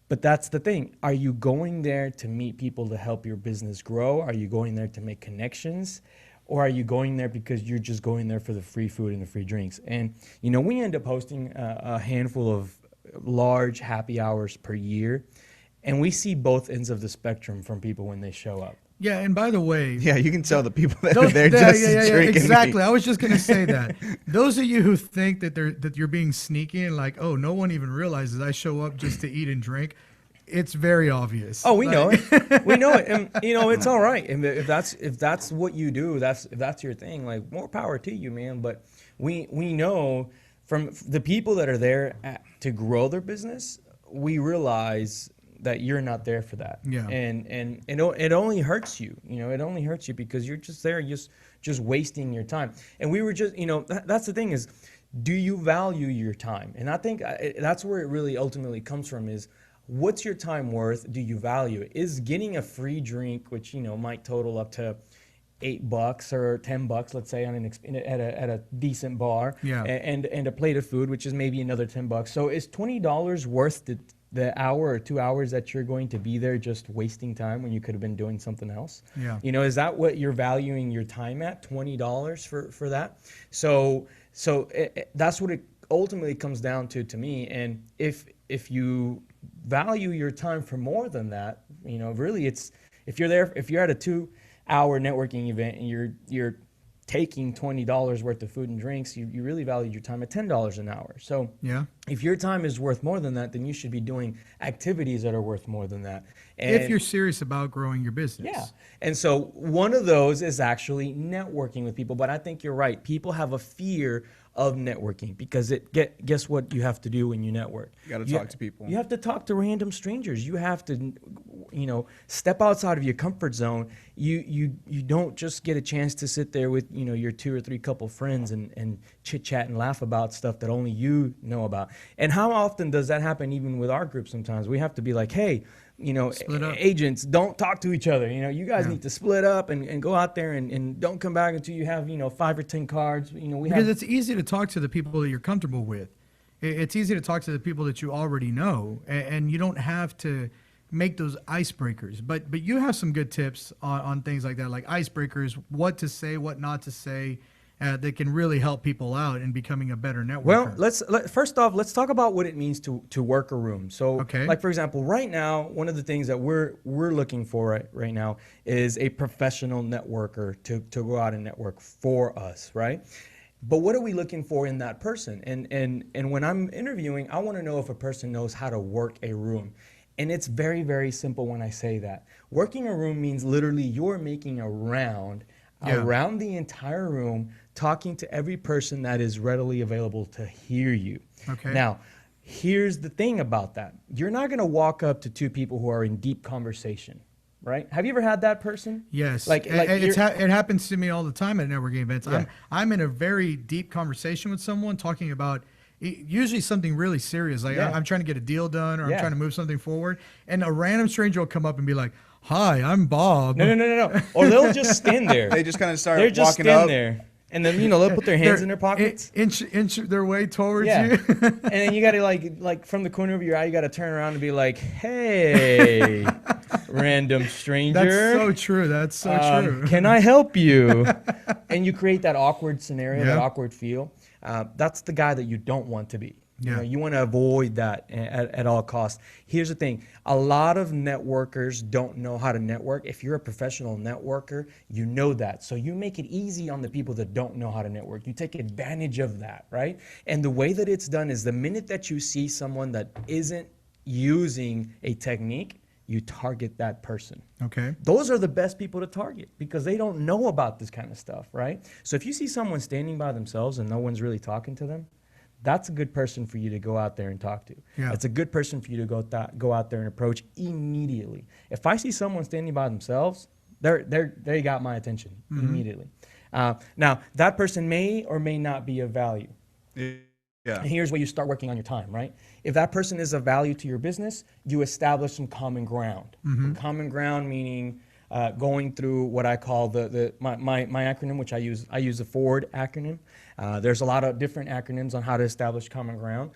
But that's the thing. Are you going there to meet people to help your business grow? Are you going there to make connections? Or are you going there because you're just going there for the free food and the free drinks? And, we end up hosting a handful of large happy hours per year, and we see both ends of the spectrum from people when they show up. Yeah, and by the way, yeah, you can tell the people that are there just to drink. Exactly. I was just going to say that. Those of you who think that you're being sneaky and oh, no one even realizes I show up just to eat and drink, it's very obvious. Oh, we know it. We know it, and it's all right. And if that's what you do, if that's your thing, more power to you, man. But we know from the people that are there to grow their business, we realize that you're not there for that. Yeah. And it only hurts you. It only hurts you because you're just there, just wasting your time. And we were just, that's the thing is, do you value your time? And I think that's where it really ultimately comes from is, what's your time worth? Do you value it? Is getting a free drink, which, might total up to $8 or $10, let's say, at a decent bar, and a plate of food, which is maybe another $10. So is $20 worth the hour or 2 hours that you're going to be there just wasting time when you could have been doing something else? Yeah. Is that what you're valuing your time at? $20 for that? So that's what it ultimately comes down to me. And if you value your time for more than that, really if you're at a 2-hour networking event and you're taking $20 worth of food and drinks, you really valued your time at $10 an hour. So yeah, if your time is worth more than that, then you should be doing activities that are worth more than that. And if you're serious about growing your business. Yeah. And so one of those is actually networking with people. But I think you're right. People have a fear of networking because guess what you have to do when you network? You got to talk to people. You have to talk to random strangers. You have to, step outside of your comfort zone. You don't just get a chance to sit there with, your 2 or 3 couple friends and chit chat and laugh about stuff that only you know about. And how often does that happen even with our group sometimes? We have to be like, hey, agents, don't talk to each other. You guys need to split up and go out there and don't come back until you have, 5 or 10 cards. Because it's easy to talk to the people that you're comfortable with. It's easy to talk to the people that you already know, and you don't have to make those icebreakers. But you have some good tips on things like that, like icebreakers, what to say, what not to say, that can really help people out in becoming a better networker. Well, first off, let's talk about what it means to work a room. So, Okay. like for example, right now, one of the things that we're looking for right now is a professional networker to go out and network for us, right? But what are we looking for in that person? And when I'm interviewing, I want to know if a person knows how to work a room. And it's very, very simple when I say that. Working a room means literally you're making a round around the entire room, talking to every person that is readily available to hear you. Okay. Now, here's the thing about that. You're not going to walk up to two people who are in deep conversation, right? Have you ever had that person? Yes, Like it happens to me all the time at networking events. Yeah. I'm in a very deep conversation with someone talking about usually something really serious. Like I'm trying to get a deal done, or I'm trying to move something forward, and a random stranger will come up and be like, "Hi, I'm Bob." No. Or they'll just stand there. They just kind of start They're just walking stand up. there. And then, they'll put their hands in their pockets. Inch their way towards Yeah. you. And then you got to like from the corner of your eye, you got to turn around and be like, "Hey, random stranger. That's so true. That's so true. Can I help you?" And you create that awkward scenario, that Yeah. awkward feel. That's the guy that you don't want to be. Yeah. You want to avoid that at all costs. Here's the thing. A lot of networkers don't know how to network. If you're a professional networker, you know that. So you make it easy on the people that don't know how to network. You take advantage of that, right? And the way that it's done is the minute that you see someone that isn't using a technique, you target that person. Okay. Those are the best people to target because they don't know about this kind of stuff, right? So if you see someone standing by themselves and no one's really talking to them, that's a good person for you to go out there and talk to. Yeah. It's a good person for you to go out there and approach immediately. If I see someone standing by themselves, they got my attention immediately. Now, that person may or may not be of value. Yeah. And here's where you start working on your time, right? If that person is of value to your business, you establish some common ground. Common ground meaning going through what I call my acronym, which I use the FORD acronym. There's a lot of different acronyms on how to establish common ground.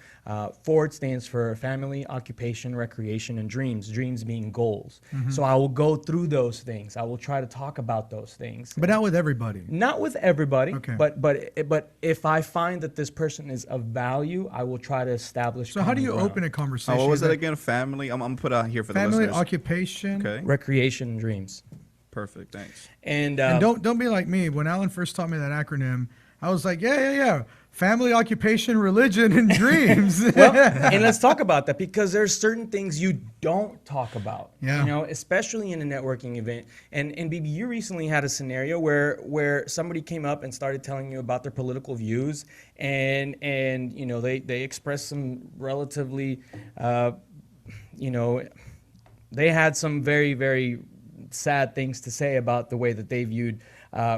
FORD stands for family, occupation, recreation, and dreams. Dreams being goals. So I will go through those things. I will try to talk about those things. But not with everybody. Not with everybody. Okay. But if I find that this person is of value, I will try to establish. So how do common you ground. open a conversation? What was that Like again? Family? I'm going to put out here for the family, listeners. occupation. Okay. Recreation and dreams. Perfect. Thanks. And don't be like me. When Alan first taught me that acronym, I was like, yeah. Family, occupation, religion, and dreams. Well, and let's talk about that because there's certain things you don't talk about. Yeah. Especially in a networking event. And BB, you recently had a scenario where somebody came up and started telling you about their political views, and they expressed some relatively, they had some very, very sad things to say about the way that they viewed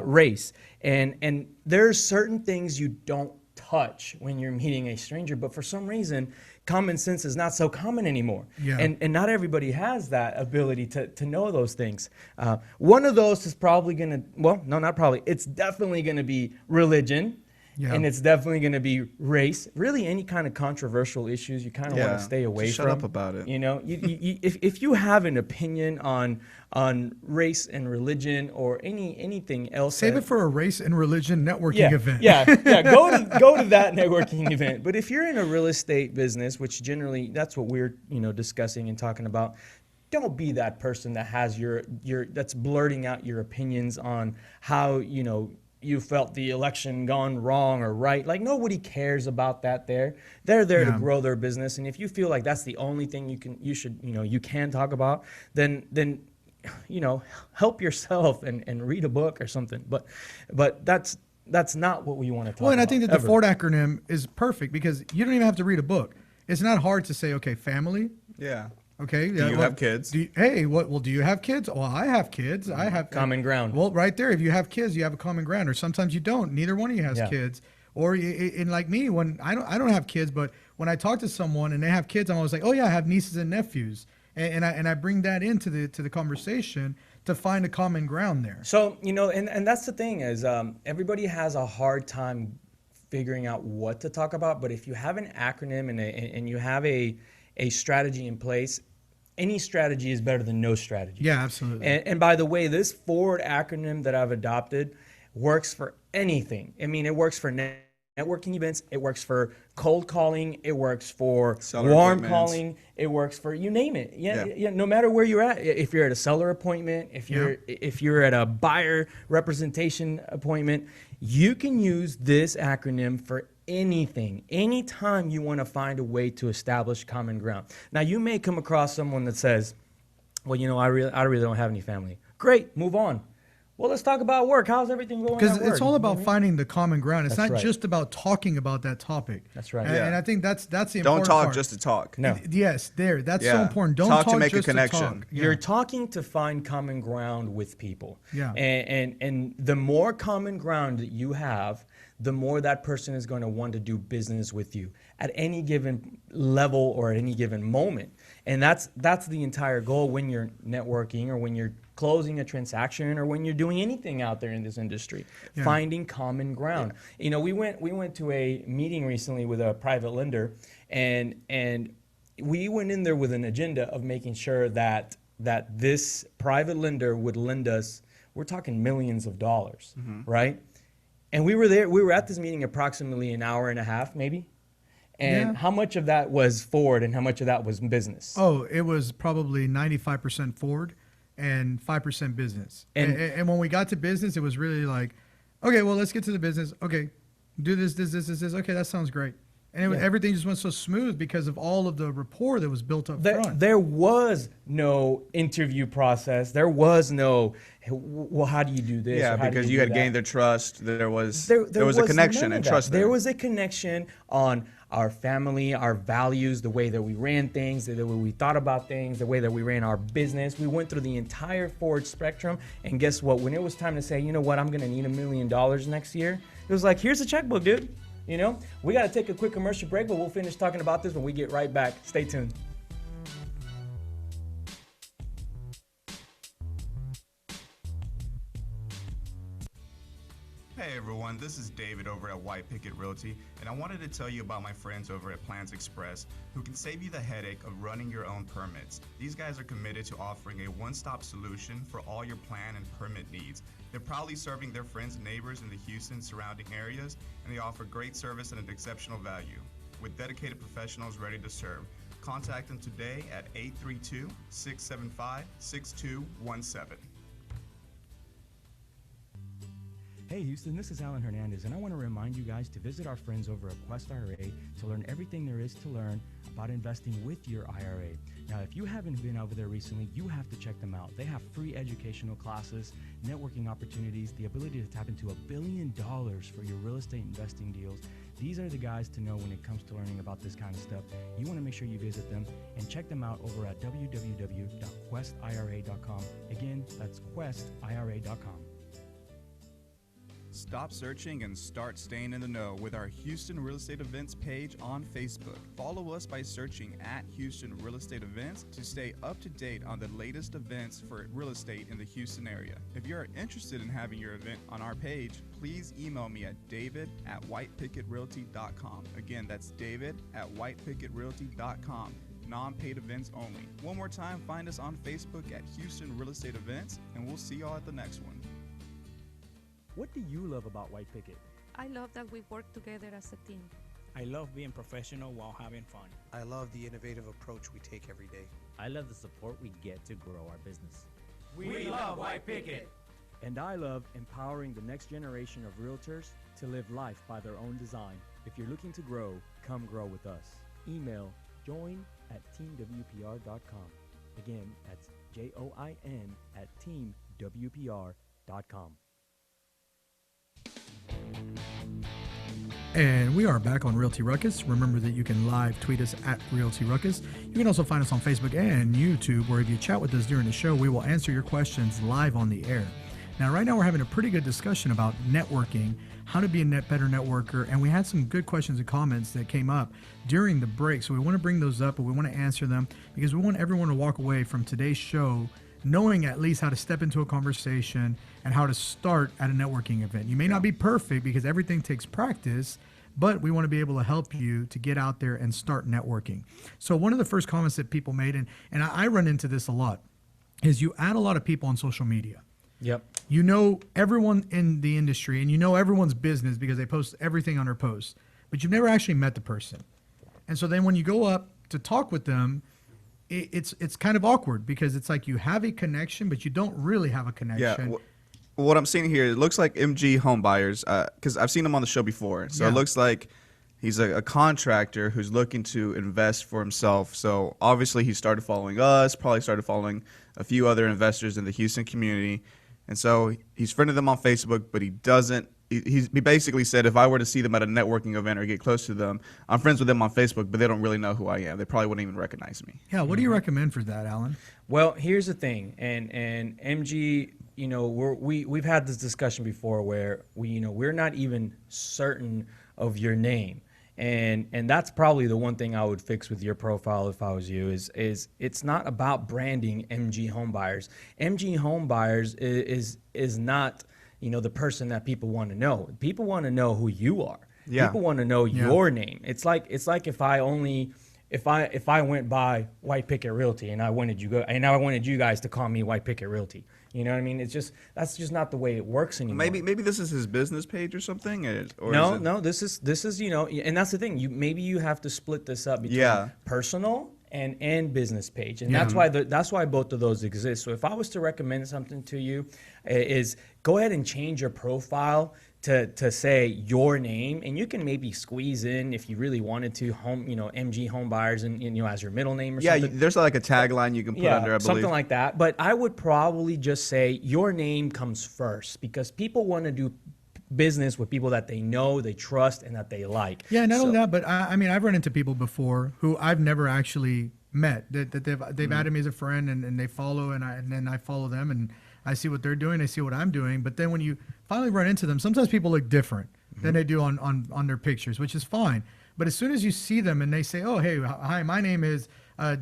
race. And there's certain things you don't touch when you're meeting a stranger, but for some reason, common sense is not so common anymore. Yeah. And not everybody has that ability to know those things. One of those is probably it's definitely going to be religion. Yeah. And it's definitely going to be race. Really, any kind of controversial issues you kind of want to stay away Just from. shut up about it. If you have an opinion on race and religion or anything else, Save it for a race and religion networking event. Yeah. Go to that networking event. But if you're in a real estate business, which generally that's what we're discussing and talking about, don't be that person that has your that's blurting out your opinions on how you felt the election gone wrong or right. Like nobody cares about that there. They're there to grow their business. And if you feel like that's the only thing you can talk about, then help yourself and read a book or something. But that's not what we want to talk about. Well, and I think that ever. the FORD acronym is perfect because you don't even have to read a book. It's not hard to say, okay, family. Yeah. Okay. Do you have kids? Do you have kids? Well, I have kids. I have common ground. Well, right there. If you have kids, you have a common ground. Or sometimes you don't. Neither one of you has kids. Or in like me, when I don't have kids, but when I talk to someone and they have kids, I'm always like, oh yeah, I have nieces and nephews, and I bring that into the conversation to find a common ground there. So and that's the thing is everybody has a hard time figuring out what to talk about. But if you have an acronym and you have a strategy in place. any strategy is better than no strategy. Yeah, absolutely. And by the way, this FORWARD acronym that I've adopted works for anything. I mean, it works for networking events. It works for cold calling. It works for Seller warm appointments. calling. It works for you name it. Yeah. No matter where you're at. If you're at a seller appointment, if you're at a buyer representation appointment, you can use this acronym for anything. Anytime you want to find a way to establish common ground. Now, you may come across someone that says, "Well, you know, I really don't have any family." Great, move on. Well, let's talk about work. How's everything going? Because it's all about finding the common ground. It's That's not right. just about talking about that topic. That's right. And I think that's the Don't important talk part. just to talk. No. Yes, that's so Yeah. important. Don't Talk to talk make a just connection. talk. Yeah. You're talking to find common ground with people. Yeah. And the more common ground that you have, the more that person is going to want to do business with you at any given level or at any given moment. And that's the entire goal when you're networking or when you're closing a transaction or when you're doing anything out there in this industry, finding common ground. You know, we went to a meeting recently with a private lender, and we went in there with an agenda of making sure that this private lender would lend us, we're talking millions of dollars, right? And we were at this meeting approximately an hour and a half, maybe. And how much of that was forward and how much of that was business? Oh, it was probably 95% forward and 5% business. And when we got to business, it was really like, okay, well, let's get to the business. Okay, do this. Okay, that sounds great. And everything just went so smooth because of all of the rapport that was built up front. There was no interview process. There was no, well, how do you do this? Yeah, or how do because you you do had that? gained their trust. There was a was connection none of and that. trust There there. was a connection on our family, our values, the way that we ran things, the way we thought about things, the way that we ran our business. We went through the entire forward spectrum. And guess what? When it was time to say, you know what, I'm going to need $1 million next year, it was like, here's a checkbook, dude. You know, we got to take a quick commercial break, but we'll finish talking about this when we get right back. Stay tuned. Hey everyone, this is David over at White Picket Realty, and I wanted to tell you about my friends over at Plans Express who can save you the headache of running your own permits. These guys are committed to offering a one-stop solution for all your plan and permit needs. They're proudly serving their friends and neighbors in the Houston surrounding areas, and they offer great service and an exceptional value. With dedicated professionals ready to serve, contact them today at 832-675-6217. Hey Houston, this is Alan Hernandez, and I want to remind you guys to visit our friends over at Quest IRA to learn everything there is to learn about investing with your IRA. Now, if you haven't been over there recently, you have to check them out. They have free educational classes, networking opportunities, the ability to tap into $1 billion for your real estate investing deals. These are the guys to know when it comes to learning about this kind of stuff. You want to make sure you visit them and check them out over at www.questira.com. Again, that's questira.com. Stop searching and start staying in the know with our Houston Real Estate Events page on Facebook. Follow us by searching at Houston Real Estate Events to stay up to date on the latest events for real estate in the Houston area. If you're interested in having your event on our page, please email me at david@whitepicketrealty.com. Again, that's david@whitepicketrealty.com. Non-paid events only. One more time, find us on Facebook at Houston Real Estate Events, and we'll see y'all at the next one. What do you love about White Picket? I love that we work together as a team. I love being professional while having fun. I love the innovative approach we take every day. I love the support we get to grow our business. We love White Picket. And I love empowering the next generation of realtors to live life by their own design. If you're looking to grow, come grow with us. Email join@teamwpr.com. Again, that's join@teamwpr.com. And we are back on Realty Ruckus. Remember that you can live tweet us at Realty Ruckus. You can also find us on Facebook and YouTube, where if you chat with us during the show, we will answer your questions live on the air. Now, right now, we're having a pretty good discussion about networking, how to be a better networker, and we had some good questions and comments that came up during the break. So we want to bring those up, but we want to answer them because we want everyone to walk away from today's show knowing at least how to step into a conversation and how to start at a networking event. You may not be perfect because everything takes practice, but we want to be able to help you to get out there and start networking. So one of the first comments that people made, and I run into this a lot, is you add a lot of people on social media. Yep. You know everyone in the industry, and you know everyone's business because they post everything on their posts, but you've never actually met the person. And so then when you go up to talk with them, it's kind of awkward because it's like you have a connection, but you don't really have a connection. Yeah. What I'm seeing here, it looks like MG Home Buyers, because I've seen him on the show before. So it looks like he's a contractor who's looking to invest for himself. So obviously he started following us, probably started following a few other investors in the Houston community. And so he's friended them on Facebook, but he doesn't. He basically said if I were to see them at a networking event or get close to them, I'm friends with them on Facebook, but they don't really know who I am. They probably wouldn't even recognize me. Yeah, what do you recommend for that, Alan? Well, here's the thing, and MG, you know, we've had this discussion before where we're not even certain of your name. And that's probably the one thing I would fix with your profile if I was you is it's not about branding MG Home Buyers. MG Home Buyers is not, the person that people want to know. People want to know who you are. Yeah. People want to know your name. It's like if I went by White Picket Realty and I wanted you guys to call me White Picket Realty. You know what I mean? That's just not the way it works anymore. Maybe this is his business page or something. No. This is and that's the thing. Maybe you have to split this up between personal and business page, and that's why both of those exist. So if I was to recommend something to you, is go ahead and change your profile to say your name, and you can maybe squeeze in if you really wanted to MG Home Buyers and as your middle name or something. Yeah, there's like a tagline you can put under, I believe. Something like that. But I would probably just say your name comes first because people want to do business with people that they know, they trust, and that they like. Yeah, not only that, but I mean, I've run into people before who I've never actually met. That they've added me as a friend, and they follow, and then I follow them, and I see what they're doing, I see what I'm doing. But then when you finally run into them, sometimes people look different than they do on their pictures, which is fine. But as soon as you see them and they say, "Oh, hey, hi, my name is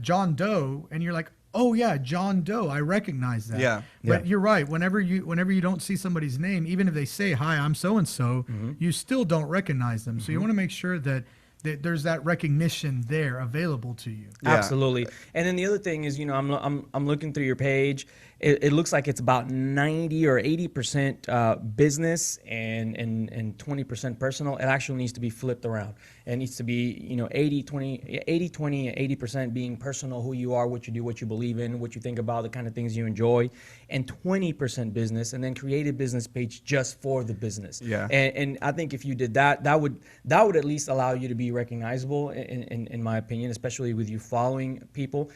John Doe," and you're like, "Oh yeah, John Doe, I recognize that." Yeah. But you're right. Whenever you don't see somebody's name, even if they say, "Hi, I'm so and so," you still don't recognize them. So you want to make sure that there's that recognition there available to you. Yeah. Absolutely. And then the other thing is, I'm looking through your page. It looks like it's about 90 or 80% business and 20% personal. It actually needs to be flipped around. It needs to be 80, 20, 80% being personal, who you are, what you do, what you believe in, what you think about, the kind of things you enjoy, and 20% business, and then create a business page just for the business. Yeah. And I think if you did that would at least allow you to be recognizable, in my opinion, especially with you following people.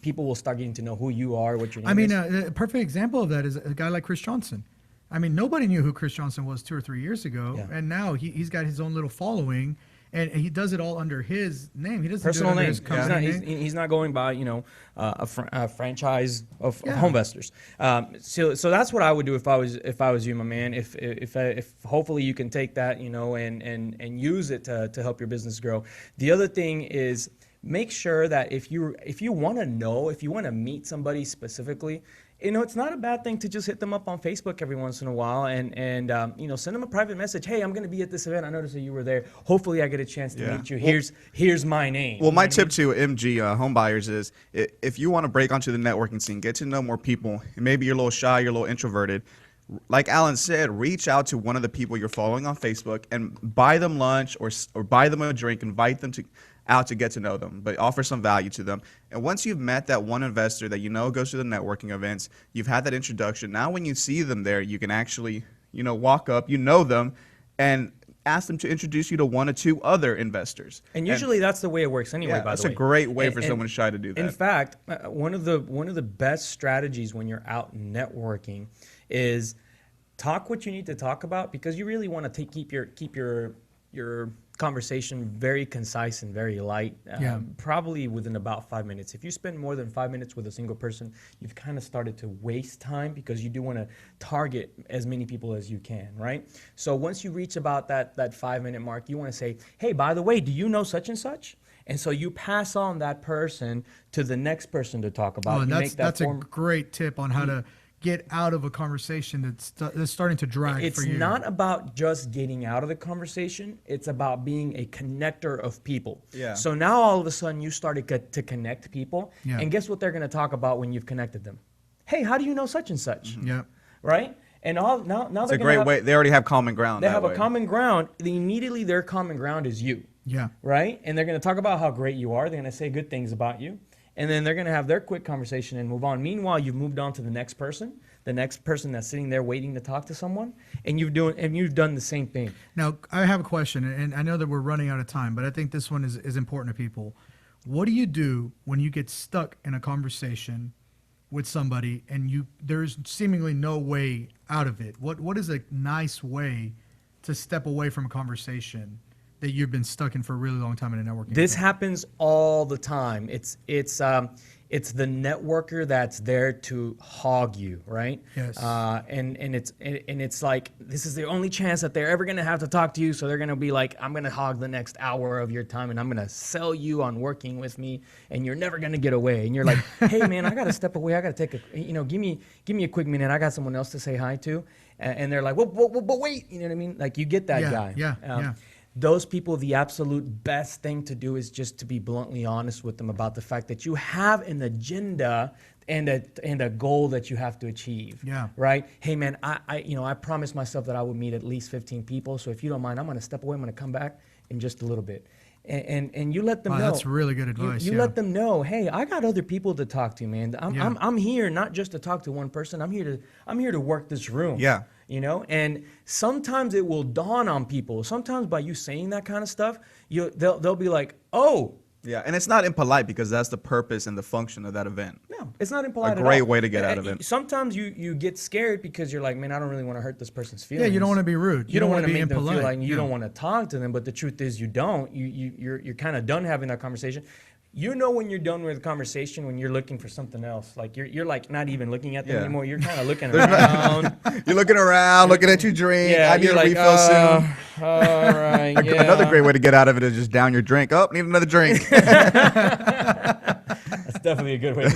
People will start getting to know who you are, what your name is. A perfect example of that is a guy like Chris Johnson. I mean, nobody knew who Chris Johnson was 2 or 3 years ago, and now he's got his own little following, and he does it all under his name. He doesn't personal do it under name. his company name. He's not going by a franchise of home investors. So that's what I would do if I was you, my man. If hopefully you can take that and use it to help your business grow. The other thing is, make sure that if you want to meet somebody specifically, it's not a bad thing to just hit them up on Facebook every once in a while and send them a private message. Hey, I'm going to be at this event. I noticed that you were there. Hopefully I get a chance to meet you. Here's my name. Well, my tip to MG home buyers is if you want to break onto the networking scene, get to know more people, and maybe you're a little shy, you're a little introverted, like Alan said, reach out to one of the people you're following on Facebook and buy them lunch or buy them a drink, invite them out to get to know them, but offer some value to them. And once you've met that one investor that goes to the networking events, you've had that introduction. Now when you see them there, you can actually, walk up, them, and ask them to introduce you to 1 or 2 other investors. And usually that's the way it works anyway, by the way. That's a great way for someone shy to do that. In fact, one of the best strategies when you're out networking is talk what you need to talk about, because you really want to keep your conversation very concise and very light, probably within about 5 minutes. If you spend more than 5 minutes with a single person, you've kind of started to waste time, because you do want to target as many people as you can, right? So once you reach about that 5-minute mark, you want to say, hey, by the way, do you know such and such? And so you pass on that person to the next person to talk about. Oh, and that's a great tip on how to get out of a conversation that's starting to drag It's for you? not about just getting out of the conversation. It's about being a connector of people. Yeah. So now all of a sudden you started to connect people. Yeah. And guess what they're going to talk about when you've connected them? Hey, how do you know such and such? Yeah. Right? And now It's they're a great have, way. They already have common ground. They that have way. a common ground. Immediately their common ground is you. Yeah. Right? And they're going to talk about how great you are. They're going to say good things about you. And then they're going to have their quick conversation and move on. Meanwhile, you've moved on to the next person that's sitting there waiting to talk to someone, and you've done the same thing. Now, I have a question, and I know that we're running out of time, but I think this one is important to people. What do you do when you get stuck in a conversation with somebody and there's seemingly no way out of it? What is a nice way to step away from a conversation that you've been stuck in for a really long time in a networking? This happens all the time. It's the networker that's there to hog you, right? Yes. And it's like this is the only chance that they're ever gonna have to talk to you. So they're gonna be like, I'm gonna hog the next hour of your time, and I'm gonna sell you on working with me, and you're never gonna get away. And you're like, hey man, I gotta step away. I gotta take give me a quick minute. I got someone else to say hi to. And they're like, but wait, you know what I mean? Like you get that guy. Yeah. Those people, the absolute best thing to do is just to be bluntly honest with them about the fact that you have an agenda and a goal that you have to achieve. Yeah. Right? Hey man, I promised myself that I would meet at least 15 people. So if you don't mind, I'm gonna step away. I'm gonna come back in just a little bit. And you let them know. That's really good advice. You let them know, hey, I got other people to talk to, man. I'm here not just to talk to one person. I'm here to work this room. Yeah. You know, and sometimes it will dawn on people. Sometimes by you saying that kind of stuff, they'll be like, oh. Yeah, and it's not impolite because that's the purpose and the function of that event. No, it's not impolite at all. A great way to get out of it. Sometimes you get scared because you're like, man, I don't really want to hurt this person's feelings. Yeah, you don't want to be rude. You don't want to be make impolite. them feel like you don't want to talk to them. But the truth is, you don't. You're kind of done having that conversation. You know when you're done with a conversation when you're looking for something else. Like you're like not even looking at them anymore. You're kind of looking around. You're looking around, looking at your drink. Yeah, I need you're a like, refill soon. All right. Yeah. Another great way to get out of it is just down your drink. Oh, need another drink. That's definitely a good way to do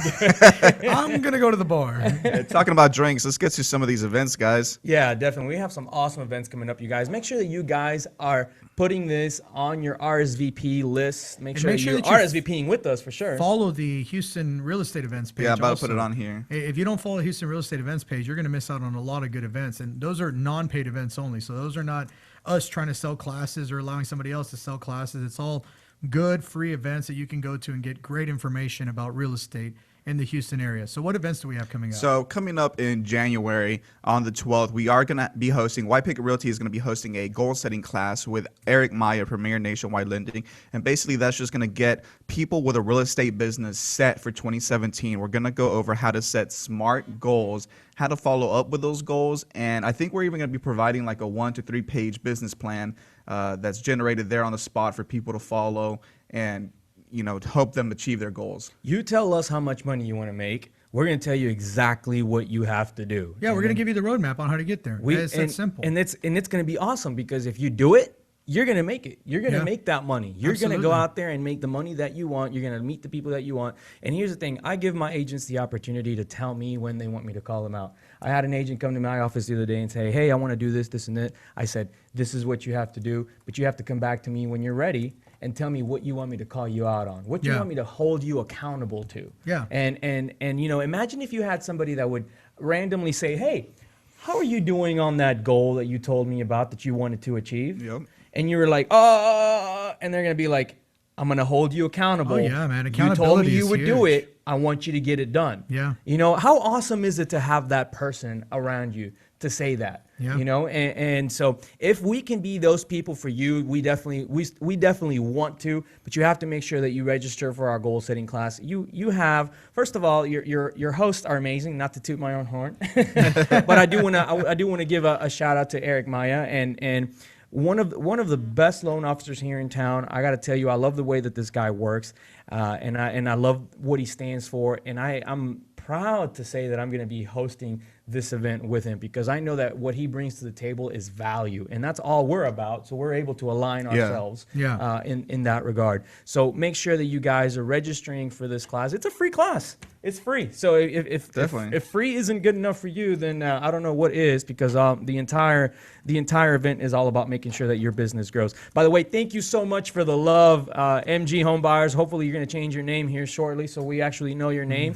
it. I'm gonna go to the bar. Talking about drinks, let's get to some of these events, guys. Yeah, definitely. We have some awesome events coming up, you guys. Make sure that you guys are putting this on your RSVP list. Make sure that you're RSVPing with us for sure. Follow the Houston Real Estate Events page. Yeah, I'm about also. to put it on here. If you don't follow the Houston Real Estate Events page, you're going to miss out on a lot of good events. And those are non-paid events only. So those are not us trying to sell classes or allowing somebody else to sell classes. It's all good, free events that you can go to and get great information about real estate in the Houston area. So what events do we have coming up? So coming up in January on the 12th, we are going to be hosting, White Picket Realty is going to be hosting a goal setting class with Eric Maya, Premier Nationwide Lending. And basically that's just going to get people with a real estate business set for 2017. We're going to go over how to set smart goals, how to follow up with those goals. And I think we're even going to be providing like a 1 to 3 page business plan that's generated there on the spot for people to follow and to help them achieve their goals. You tell us how much money you want to make. We're going to tell you exactly what you have to do. Yeah, we're going to give you the roadmap on how to get there. It's that simple. And it's going to be awesome because if you do it, you're going to make it. You're going to make that money. You're going to go out there and make the money that you want. You're going to meet the people that you want. And here's the thing. I give my agents the opportunity to tell me when they want me to call them out. I had an agent come to my office the other day and say, hey, I want to do this, this, and that. I said, this is what you have to do, but you have to come back to me when you're ready and tell me what you want me to call you out on, what you want me to hold you accountable to. Yeah. And imagine if you had somebody that would randomly say, hey, how are you doing on that goal that you told me about that you wanted to achieve? Yep. And you were like, oh, and they're going to be like, I'm going to hold you accountable. Oh, yeah, man. You told Accountability me you is would do huge. it. I want you to get it done. Yeah. How awesome is it to have that person around you to say that? Yeah. And so if we can be those people for you, we definitely want to, but you have to make sure that you register for our goal setting class. You have, first of all, your hosts are amazing, not to toot my own horn, but I do want to give a shout out to Eric Maya and one of the best loan officers here in town. I got to tell you, I love the way that this guy works, and I love what he stands for. And I'm proud to say that I'm going to be hosting this event with him, because I know that what he brings to the table is value, and that's all we're about. So we're able to align ourselves in that regard. So make sure that you guys are registering for this class. It's a free class. It's free. So if free isn't good enough for you, then I don't know what is, because the entire event is all about making sure that your business grows. By the way, thank you so much for the love, MG Home Buyers. Hopefully, you're going to change your name here shortly, so we actually know your name.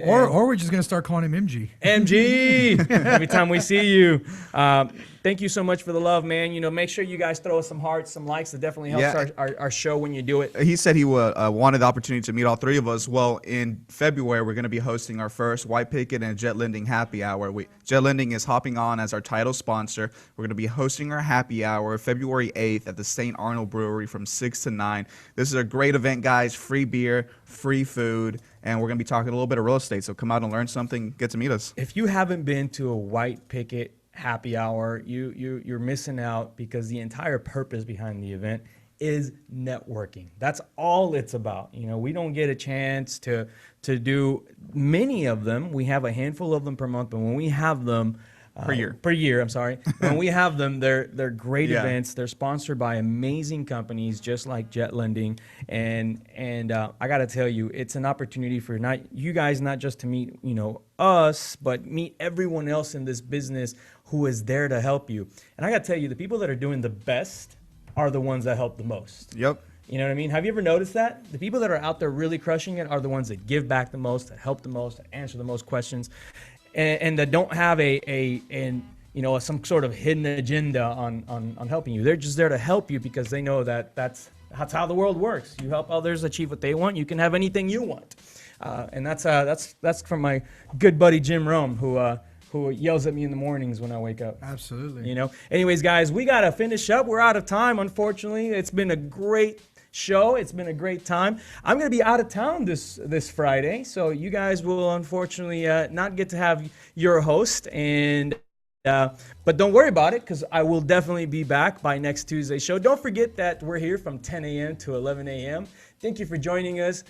Or we're just going to start calling him MG. MG, every time we see you. Thank you so much for the love, man. You know, make sure you guys throw us some hearts, some likes. It definitely helps our show when you do it. He said he wanted the opportunity to meet all three of us. Well, in February, we're going to be hosting our first White Picket and Jet Lending happy hour. Jet Lending is hopping on as our title sponsor. We're going to be hosting our happy hour February 8th at the St. Arnold Brewery from 6 to 9. This is a great event, guys. Free beer, free food, and we're going to be talking a little bit of real estate. So come out and learn something, get to meet us. If you haven't been to a White Picket happy hour, you're missing out, because the entire purpose behind the event is networking. That's all it's about. You know, we don't get a chance to do many of them. We have a handful of them per month, but when we have them per year, I'm sorry. When we have them, they're great events. They're sponsored by amazing companies just like Jet Lending, and I got to tell you, it's an opportunity for you guys not just to meet, you know, us, but meet everyone else in this business who is there to help you. And I got to tell you, the people that are doing the best are the ones that help the most. Yep. You know what I mean? Have you ever noticed that? The people that are out there really crushing it are the ones that give back the most, that help the most, that answer the most questions, and that don't have some sort of hidden agenda on helping you. They're just there to help you because they know that that's how the world works. You help others achieve what they want, you can have anything you want. And that's from my good buddy Jim Rome, who yells at me in the mornings when I wake up. Absolutely. You know. Anyways, guys, we gotta finish up. We're out of time, unfortunately. It's been a great show. It's been a great time. I'm gonna be out of town this Friday, so you guys will unfortunately not get to have your host. And but don't worry about it, because I will definitely be back by next Tuesday's show. Don't forget that we're here from 10 a.m. to 11 a.m. Thank you for joining us.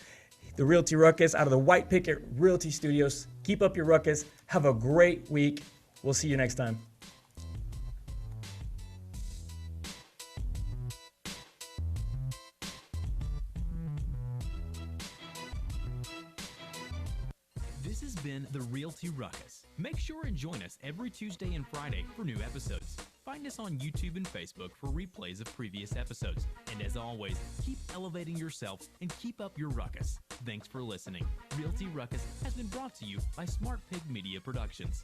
The Realty Ruckus out of the White Picket Realty Studios. Keep up your ruckus. Have a great week. We'll see you next time. This has been the Realty Ruckus. Make sure and join us every Tuesday and Friday for new episodes. Find us on YouTube and Facebook for replays of previous episodes. And as always, keep elevating yourself and keep up your ruckus. Thanks for listening. Realty Ruckus has been brought to you by Smart Pig Media Productions.